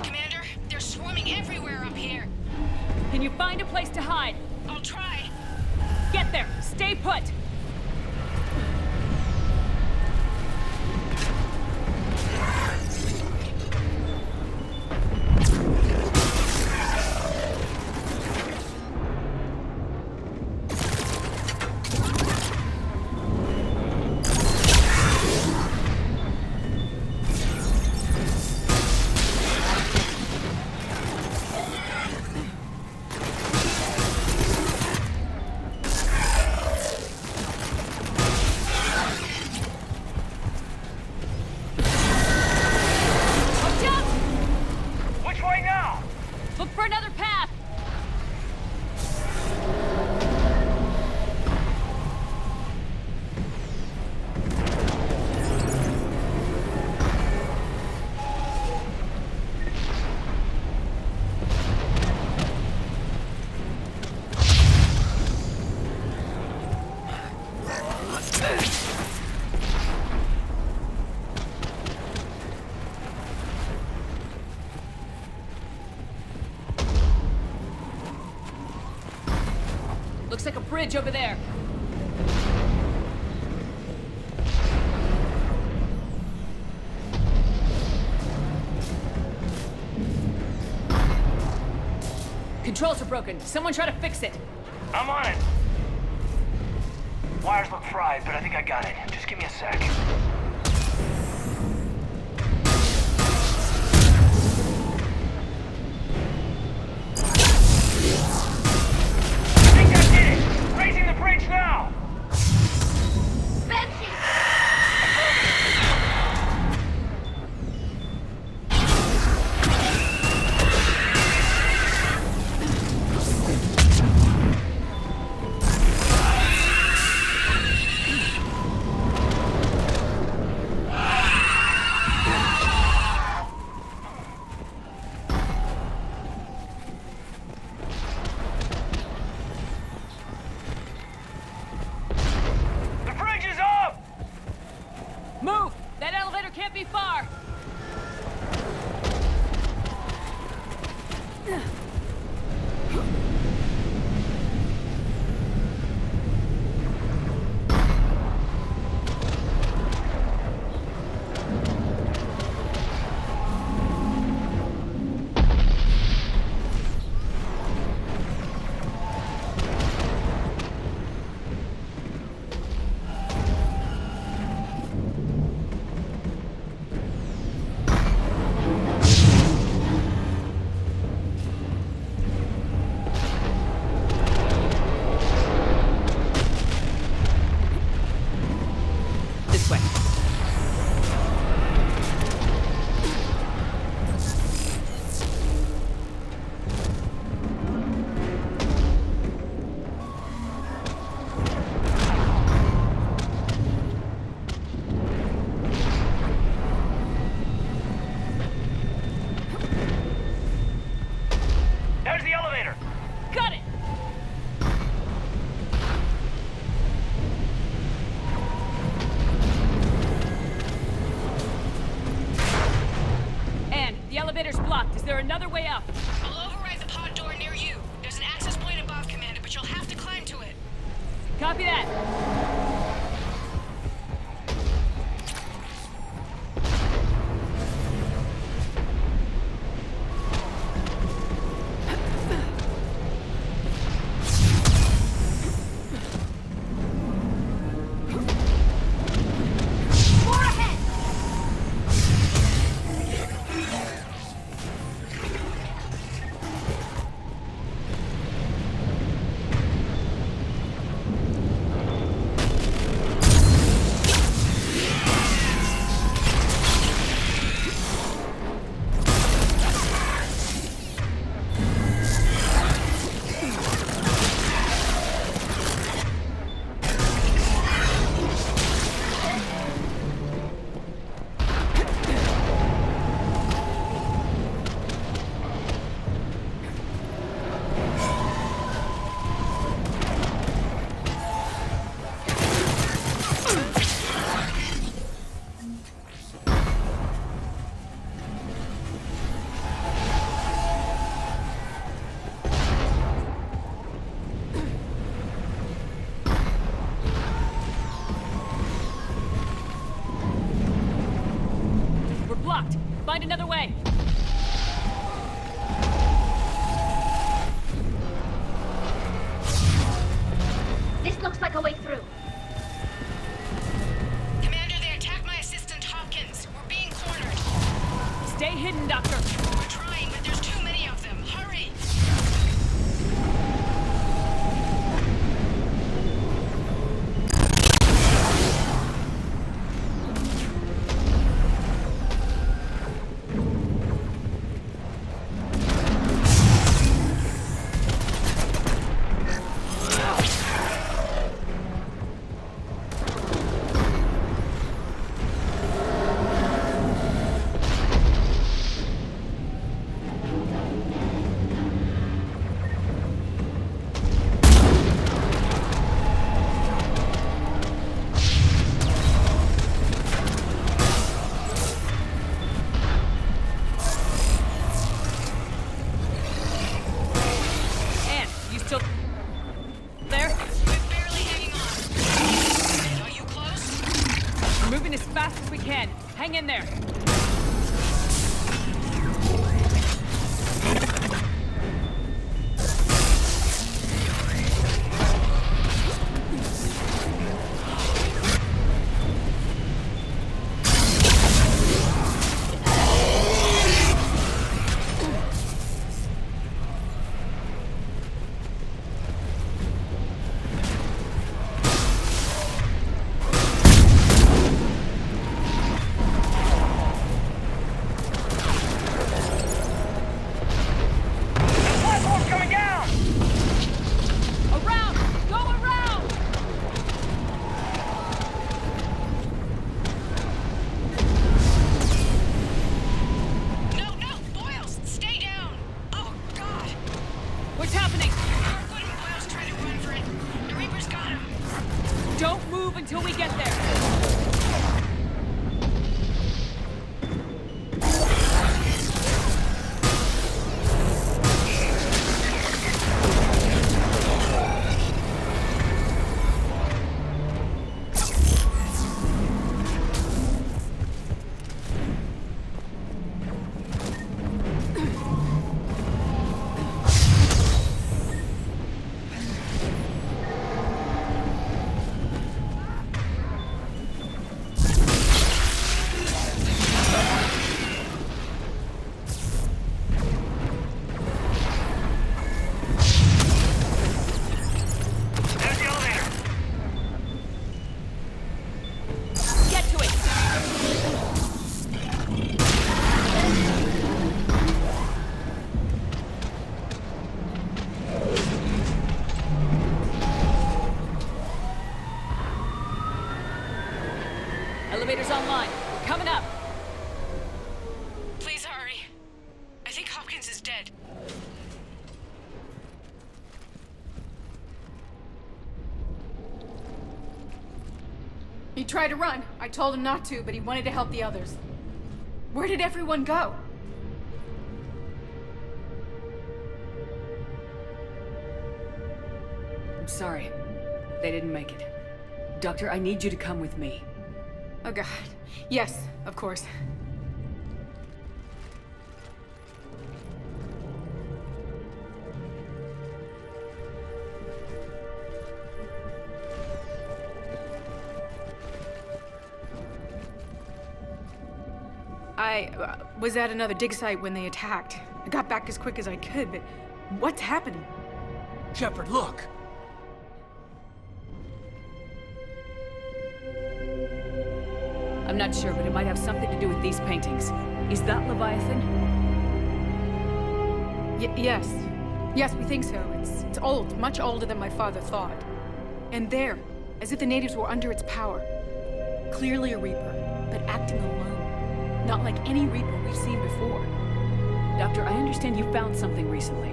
Commander, they're swarming everywhere up here. Can you find a place to hide? I'll try. Stay put! Looks like a bridge over there. Controls are broken. Someone try to fix it. I'm on it. Wires look fried, but I think I got it. Just give me a sec. Move! That elevator can't be far! Is there another way up? I'll override the pod door near you. There's an access point above, Commander, but you'll have to climb to it. Copy that. in there! Until we get there. Elevator's online. We're coming up. Please hurry. I think Hopkins is dead. He tried to run. I told him not to, but he wanted to help the others. Where did everyone go? I'm sorry. They didn't make it. Doctor, I need you to come with me. Oh god. Yes, of course. I was at another dig site when they attacked. I got back as quick as I could, but what's happening? Shepard, look! I'm not sure, but it might have something to do with these paintings. Is that Leviathan? Yes. Yes, we think so. It's old, much older than my father thought. And there, as if the natives were under its power. Clearly a Reaper, but acting alone. Not like any Reaper we've seen before. Doctor, I understand you found something recently.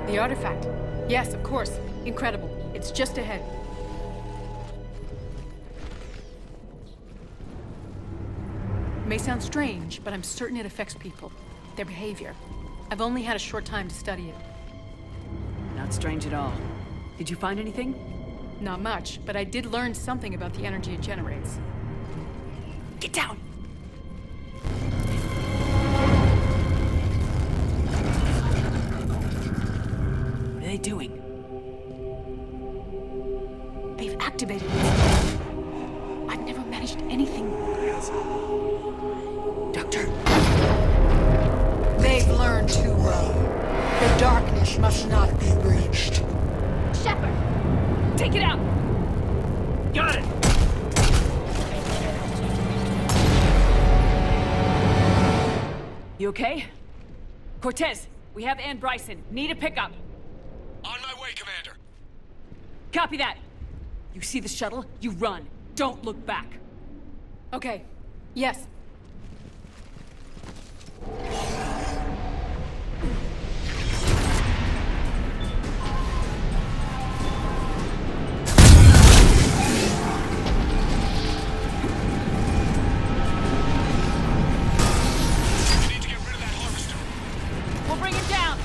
The artifact. Yes, of course. Incredible. It's just ahead. It may sound strange, but I'm certain it affects people. Their behavior. I've only had a short time to study it. Not strange at all. Did you find anything? Not much, but I did learn something about the energy it generates. Get down! What are they doing? They've activated it. I've never managed anything. Doctor. They've learned too well. The darkness must not be breached. Shepard! Take it out! Got it! You okay? Cortez, we have Ann Bryson. Need a pickup. On my way, Commander. Copy that. You see the shuttle? You run. Don't look back. Okay. Yes. We'll bring him down.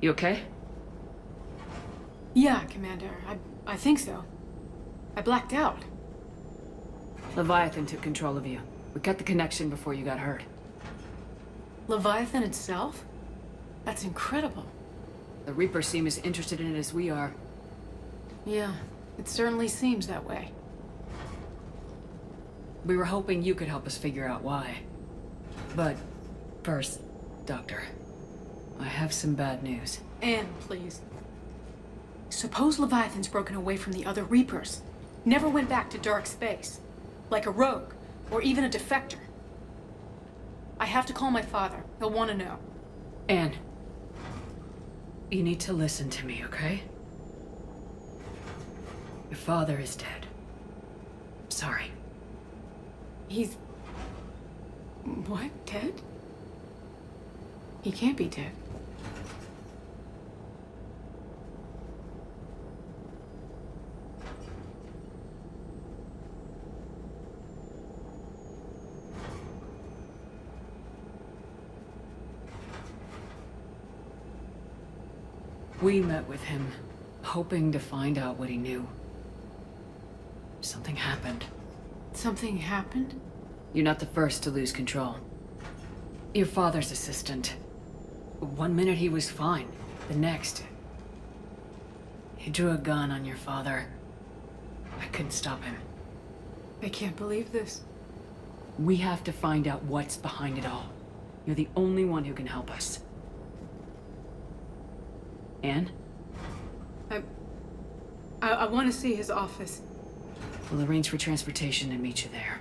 You okay? Yeah, Commander. I think so. I blacked out. Leviathan took control of you. We cut the connection before you got hurt. Leviathan itself? That's incredible. The Reapers seem as interested in it as we are. Yeah, it certainly seems that way. We were hoping you could help us figure out why. But first, Doctor, I have some bad news. Anne, please. Suppose Leviathan's broken away from the other Reapers. Never went back to dark space. Like a rogue, or even a defector. I have to call my father. He'll want to know. Anne, you need to listen to me, okay? Your father is dead. I'm sorry. He's... What? Dead? He can't be dead. We met with him, hoping to find out what he knew. Something happened. Something happened? You're not the first to lose control. Your father's assistant. One minute he was fine. The next... he drew a gun on your father. I couldn't stop him. I can't believe this. We have to find out what's behind it all. You're the only one who can help us. Anne? I want to see his office. We'll arrange for transportation and meet you there.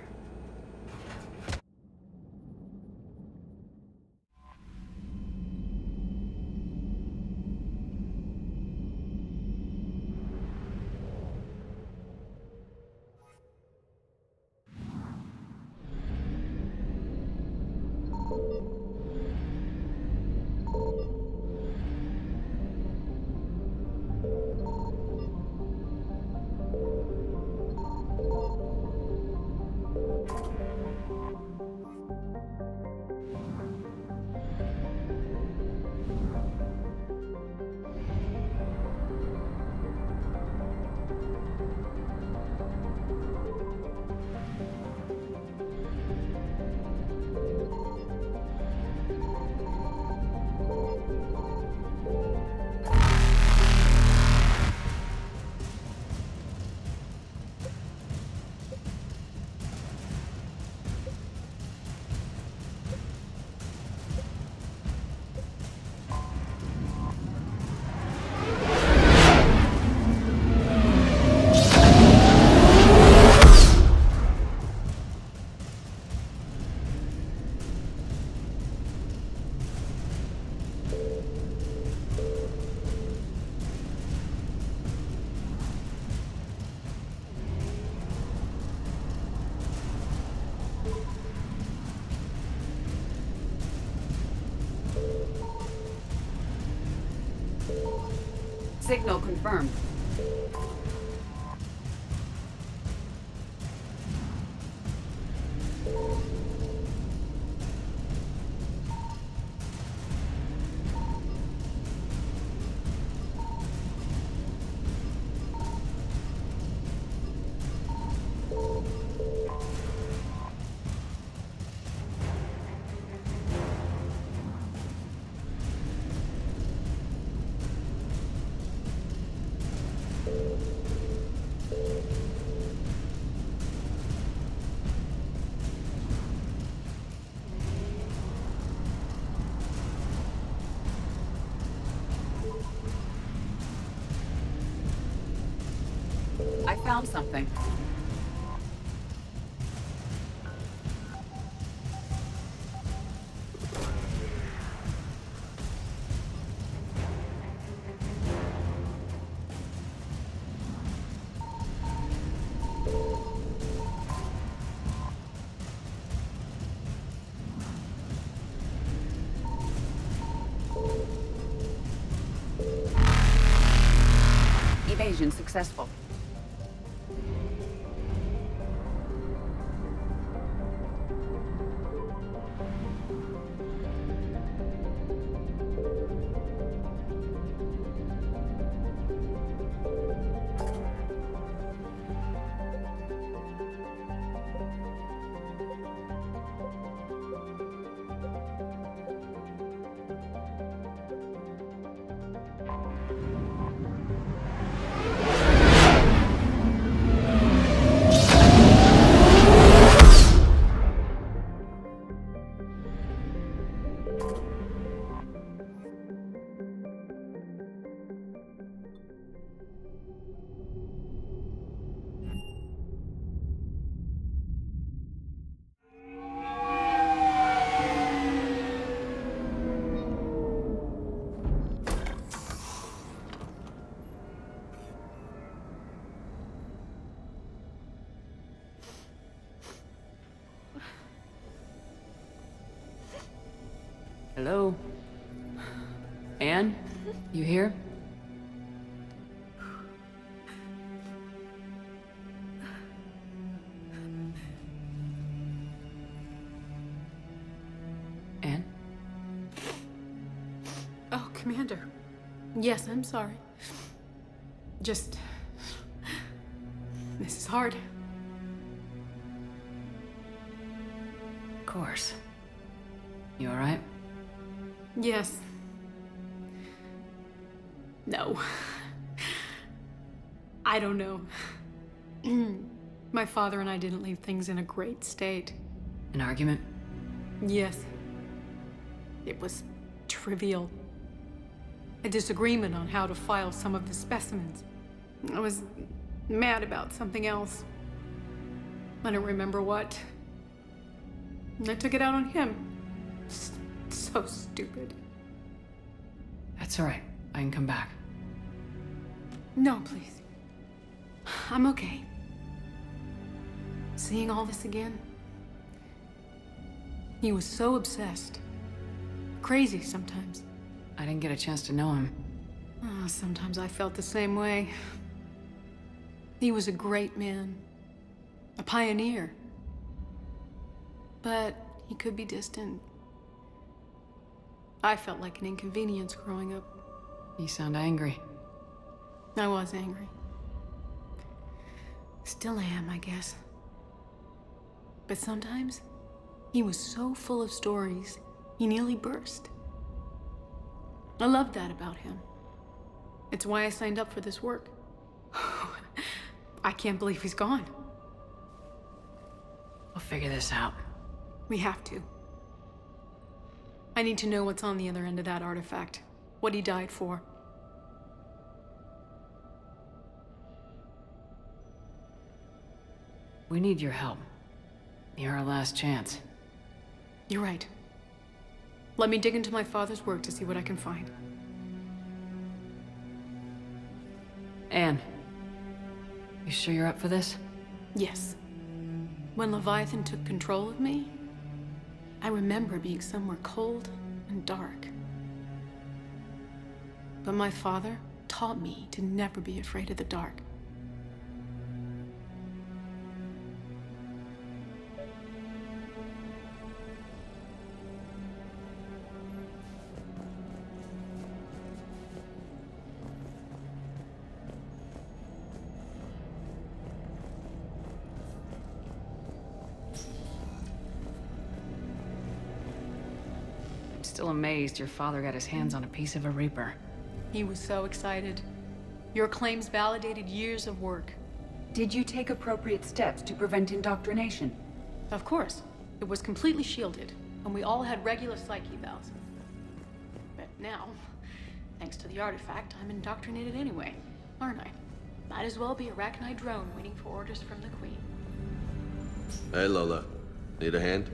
Signal confirmed. I found something. Evasion successful. Hello? Anne? You here? Anne? Oh, Commander. Yes, I'm sorry. Just... This is hard. Of course. You alright? Yes. No. I don't know. My father and I didn't leave things in a great state. An argument? Yes. It was trivial. A disagreement on how to file some of the specimens. I was mad about something else. I don't remember what. And I took it out on him. So stupid. That's alright. I can come back. No, please. I'm okay. Seeing all this again? He was so obsessed. Crazy sometimes. I didn't get a chance to know him. Oh, sometimes I felt the same way. He was a great man. A pioneer. But he could be distant. I felt like an inconvenience growing up. You sound angry. I was angry. Still am, I guess. But sometimes, he was so full of stories, he nearly burst. I loved that about him. It's why I signed up for this work. I can't believe he's gone. We'll figure this out. We have to. I need to know what's on the other end of that artifact. What he died for. We need your help. You're our last chance. You're right. Let me dig into my father's work to see what I can find. Anne, you sure you're up for this? Yes. When Leviathan took control of me, I remember being somewhere cold and dark. But my father taught me to never be afraid of the dark. Still amazed your father got his hands on a piece of a Reaper. He was so excited. Your claims validated years of work. Did you take appropriate steps to prevent indoctrination? Of course. It was completely shielded, and we all had regular psych evals. But now, thanks to the artifact, I'm indoctrinated anyway, aren't I? Might as well be a Rachni drone waiting for orders from the Queen. Hey, Lola. Need a hand?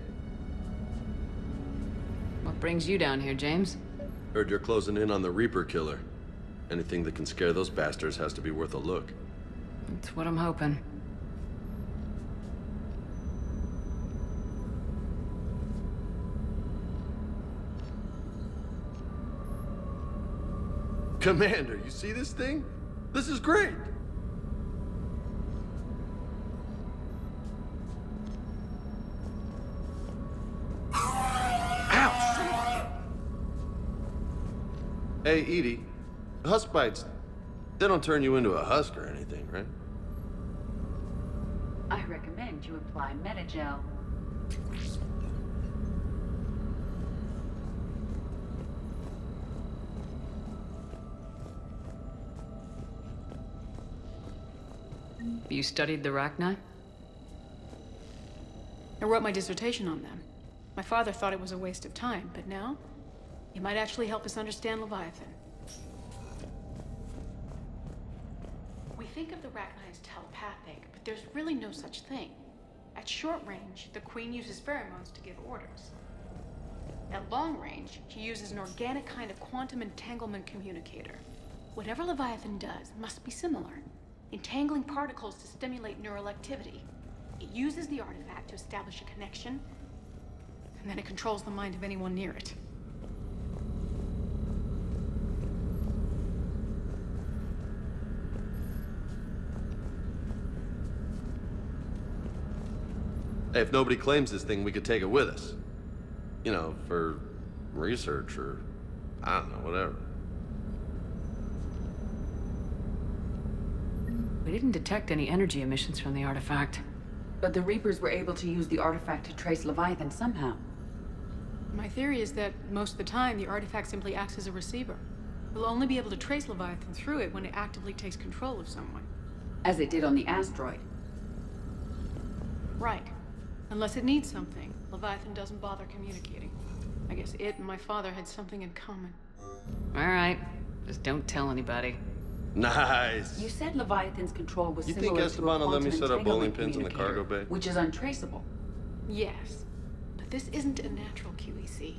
What brings you down here, James? Heard you're closing in on the Reaper killer. Anything that can scare those bastards has to be worth a look. That's what I'm hoping. Commander, you see this thing? This is great! Hey, Edie, husk bites, they don't turn you into a husk or anything, right? I recommend you apply Metagel. You studied the Rachni? I wrote my dissertation on them. My father thought it was a waste of time, but now, it might actually help us understand Leviathan. We think of the Rachni as telepathic, but there's really no such thing. At short range, the Queen uses pheromones to give orders. At long range, she uses an organic kind of quantum entanglement communicator. Whatever Leviathan does must be similar, entangling particles to stimulate neural activity. It uses the artifact to establish a connection, and then it controls the mind of anyone near it. Hey, if nobody claims this thing, we could take it with us. You know, for research or, I don't know, whatever. We didn't detect any energy emissions from the artifact. But the Reapers were able to use the artifact to trace Leviathan somehow. My theory is that most of the time, the artifact simply acts as a receiver. We'll only be able to trace Leviathan through it when it actively takes control of someone. As it did on the asteroid. Right. Unless it needs something, Leviathan doesn't bother communicating. I guess it and my father had something in common. All right. Just don't tell anybody. Nice. You said Leviathan's control was You think similar Esteban to a will let me quantum set up bowling entanglement pins in the cargo bay? which is untraceable. Yes. But this isn't a natural QEC.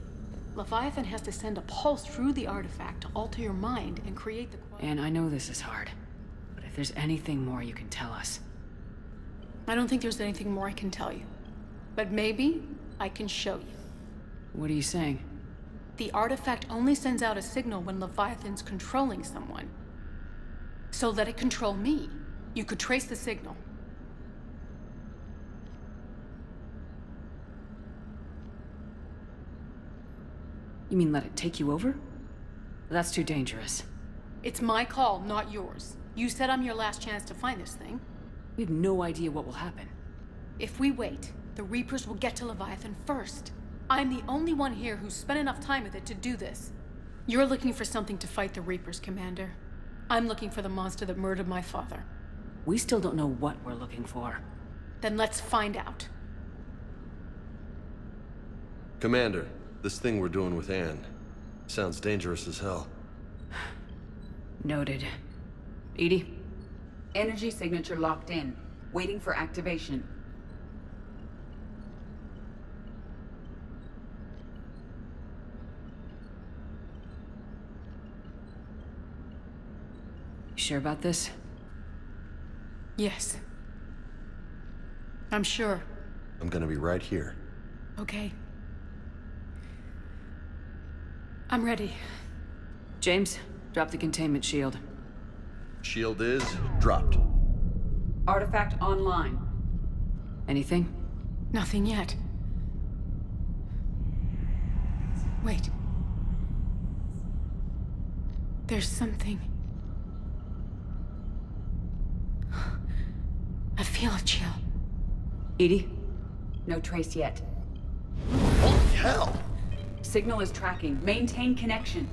Leviathan has to send a pulse through the artifact to alter your mind and create the... And I know this is hard, but if there's anything more you can tell us... I don't think there's anything more I can tell you. But maybe I can show you. What are you saying? The artifact only sends out a signal when Leviathan's controlling someone. So let it control me. You could trace the signal. You mean let it take you over? That's too dangerous. It's my call, not yours. You said I'm your last chance to find this thing. We have no idea what will happen. If we wait, the Reapers will get to Leviathan first. I'm the only one here who's spent enough time with it to do this. You're looking for something to fight the Reapers, Commander. I'm looking for the monster that murdered my father. We still don't know what we're looking for. Then let's find out. Commander, this thing we're doing with Anne sounds dangerous as hell. Noted. EDI? Energy signature locked in, waiting for activation. You sure about this? Yes. I'm sure. I'm gonna be right here. Okay. I'm ready. James, drop the containment shield. Shield is dropped. Artifact online. Anything? Nothing yet. Wait. There's something. I feel a chill. EDI? No trace yet. Holy hell! Signal is tracking. Maintain connection.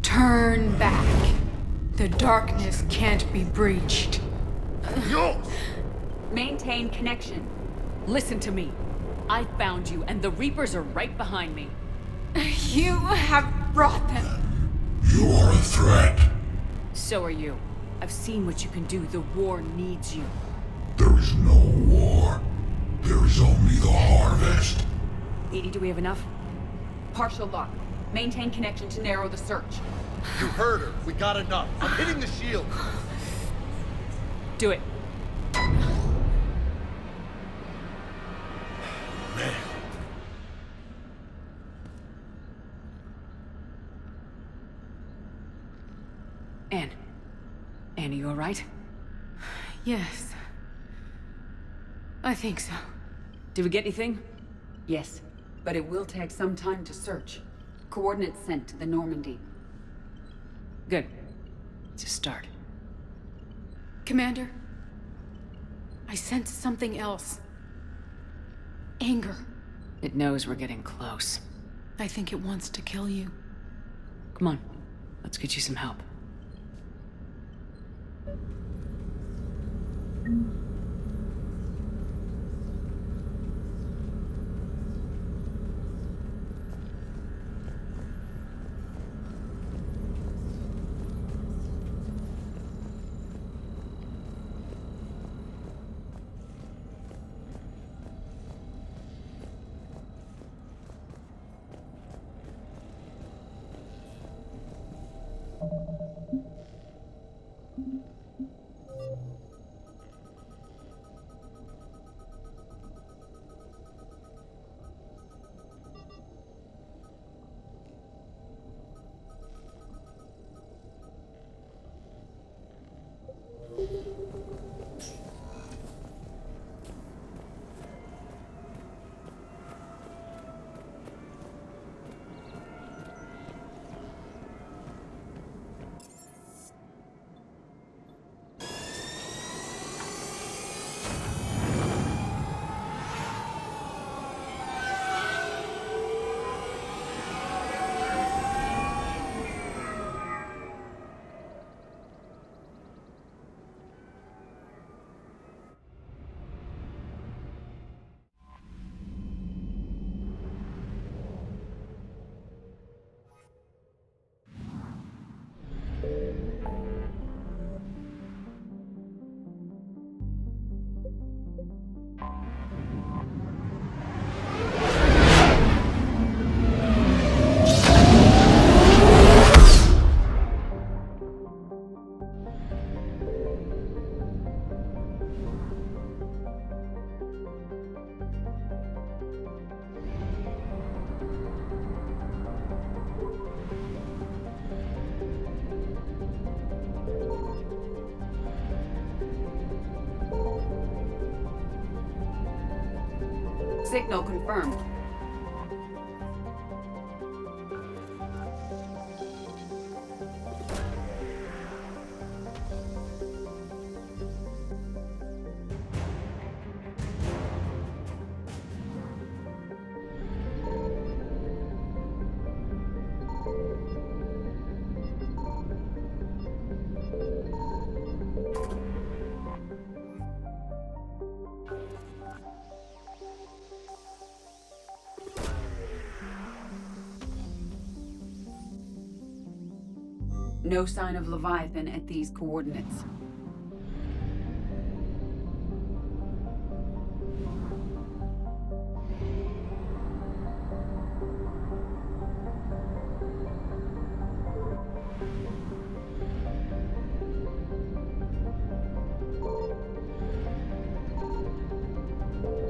Turn back. The darkness can't be breached. Yo! Maintain connection. Listen to me. I found you, and the Reapers are right behind me. You have brought them. You are a threat. So are you. I've seen what you can do. The war needs you. There is no war. There is only the harvest. EDI, do we have enough? Partial lock. Maintain connection to narrow the search. You heard her. We got enough. I'm hitting the shield. Do it. Man. Anne. Anne, are you alright? Yes. I think so. Did we get anything? Yes, but it will take some time to search. Coordinates sent to the Normandy. Good. It's a start. Commander, I sense something else. Anger. It knows we're getting close. I think it wants to kill you. Come on. Let's get you some help. Signal confirmed. No sign of Leviathan at these coordinates.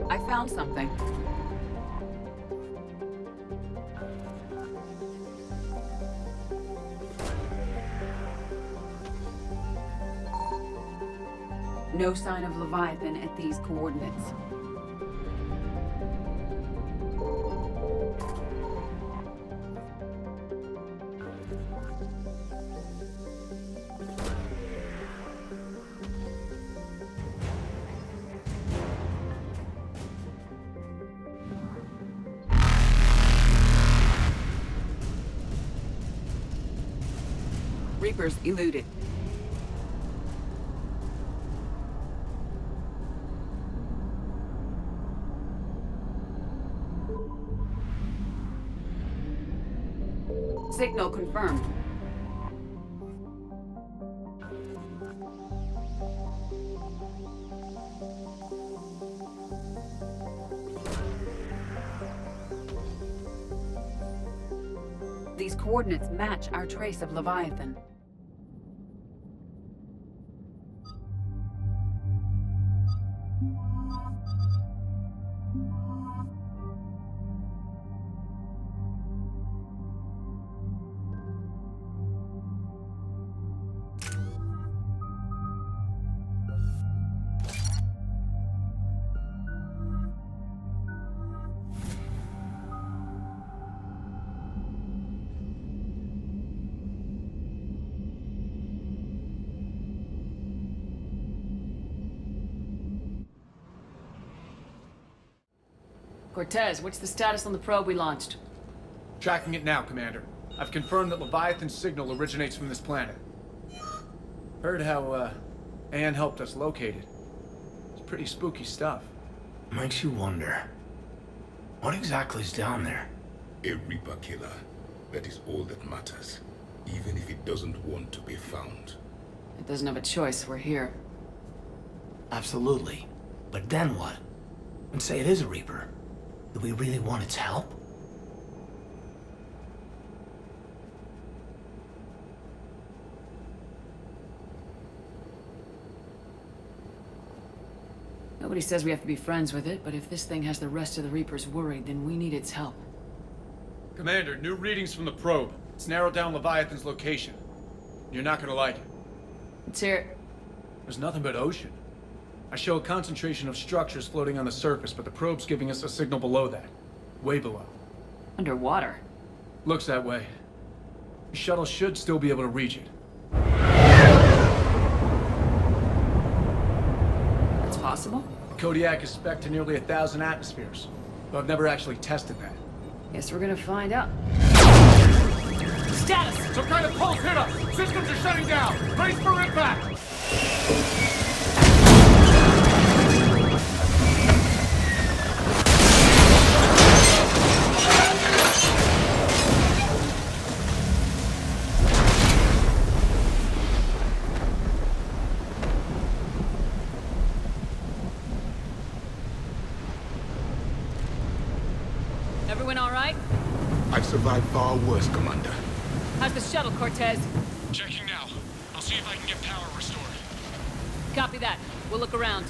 I found something. No sign of Leviathan at these coordinates. Reapers eluded. Signal confirmed. These coordinates match our trace of Leviathan. Cortez, what's the status on the probe we launched? Tracking it now, Commander. I've confirmed that Leviathan's signal originates from this planet. Heard how, Anne helped us locate it. It's pretty spooky stuff. Makes you wonder. What exactly is down there? A Reaper killer. That is all that matters. Even if it doesn't want to be found. It doesn't have a choice, we're here. Absolutely. But then what? And say it is a Reaper. Do we really want its help? Nobody says we have to be friends with it, but if this thing has the rest of the Reapers worried, then we need its help. Commander, new readings from the probe. It's narrowed down Leviathan's location. You're not gonna like it. Let's hear it. There's nothing but ocean. I show a concentration of structures floating on the surface, but the probe's giving us a signal below that. Way below. Underwater? Looks that way. The shuttle should still be able to reach it. That's possible? Kodiak is spec'd to nearly 1,000 atmospheres, but I've never actually tested that. Guess we're gonna find out. Status! Some kind of pulse hit us! Systems are shutting down! Brace for impact! Everyone all right? I've survived far worse, Commander. How's the shuttle, Cortez? Checking now. I'll see if I can get power restored. Copy that. We'll look around.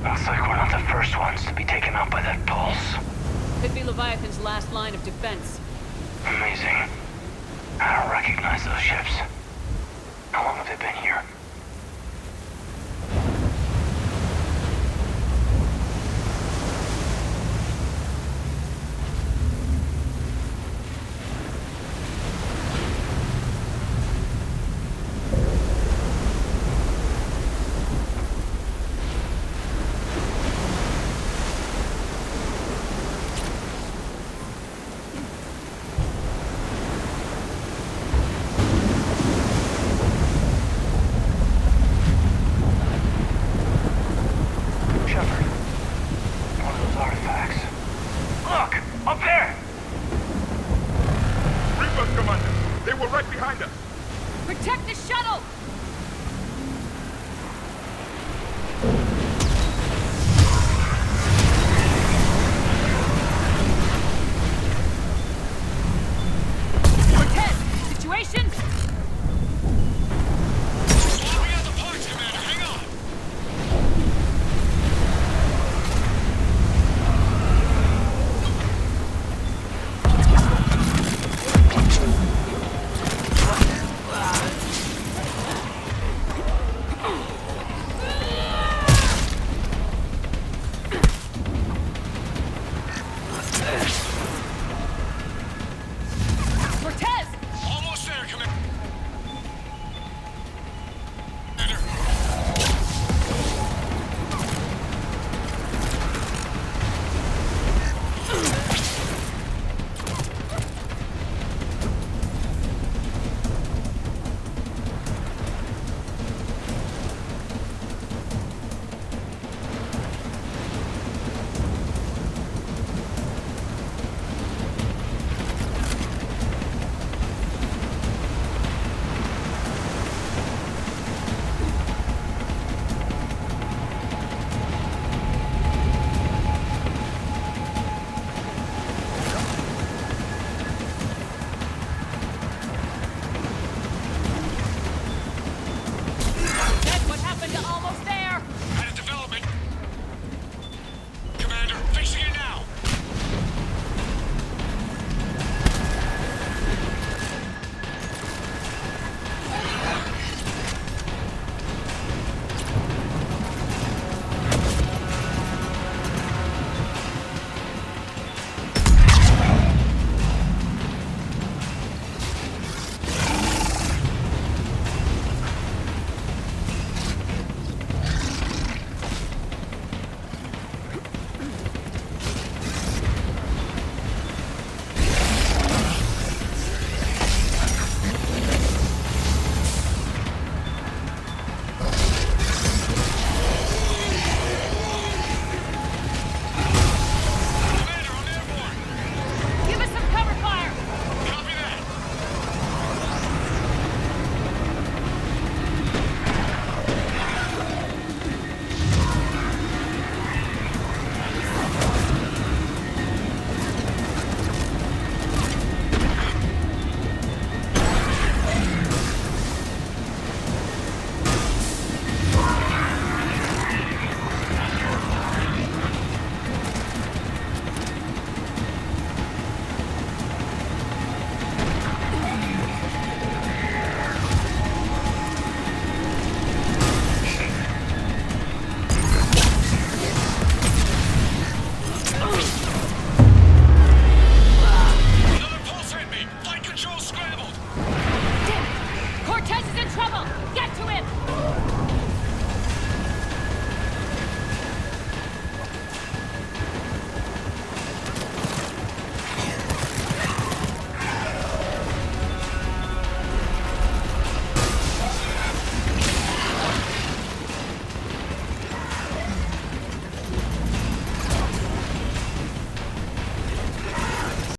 Looks like we're not the first ones to be taken out by that pulse. Could be Leviathan's last line of defense. Amazing. I don't recognize those ships. How long have they been here? trouble! Get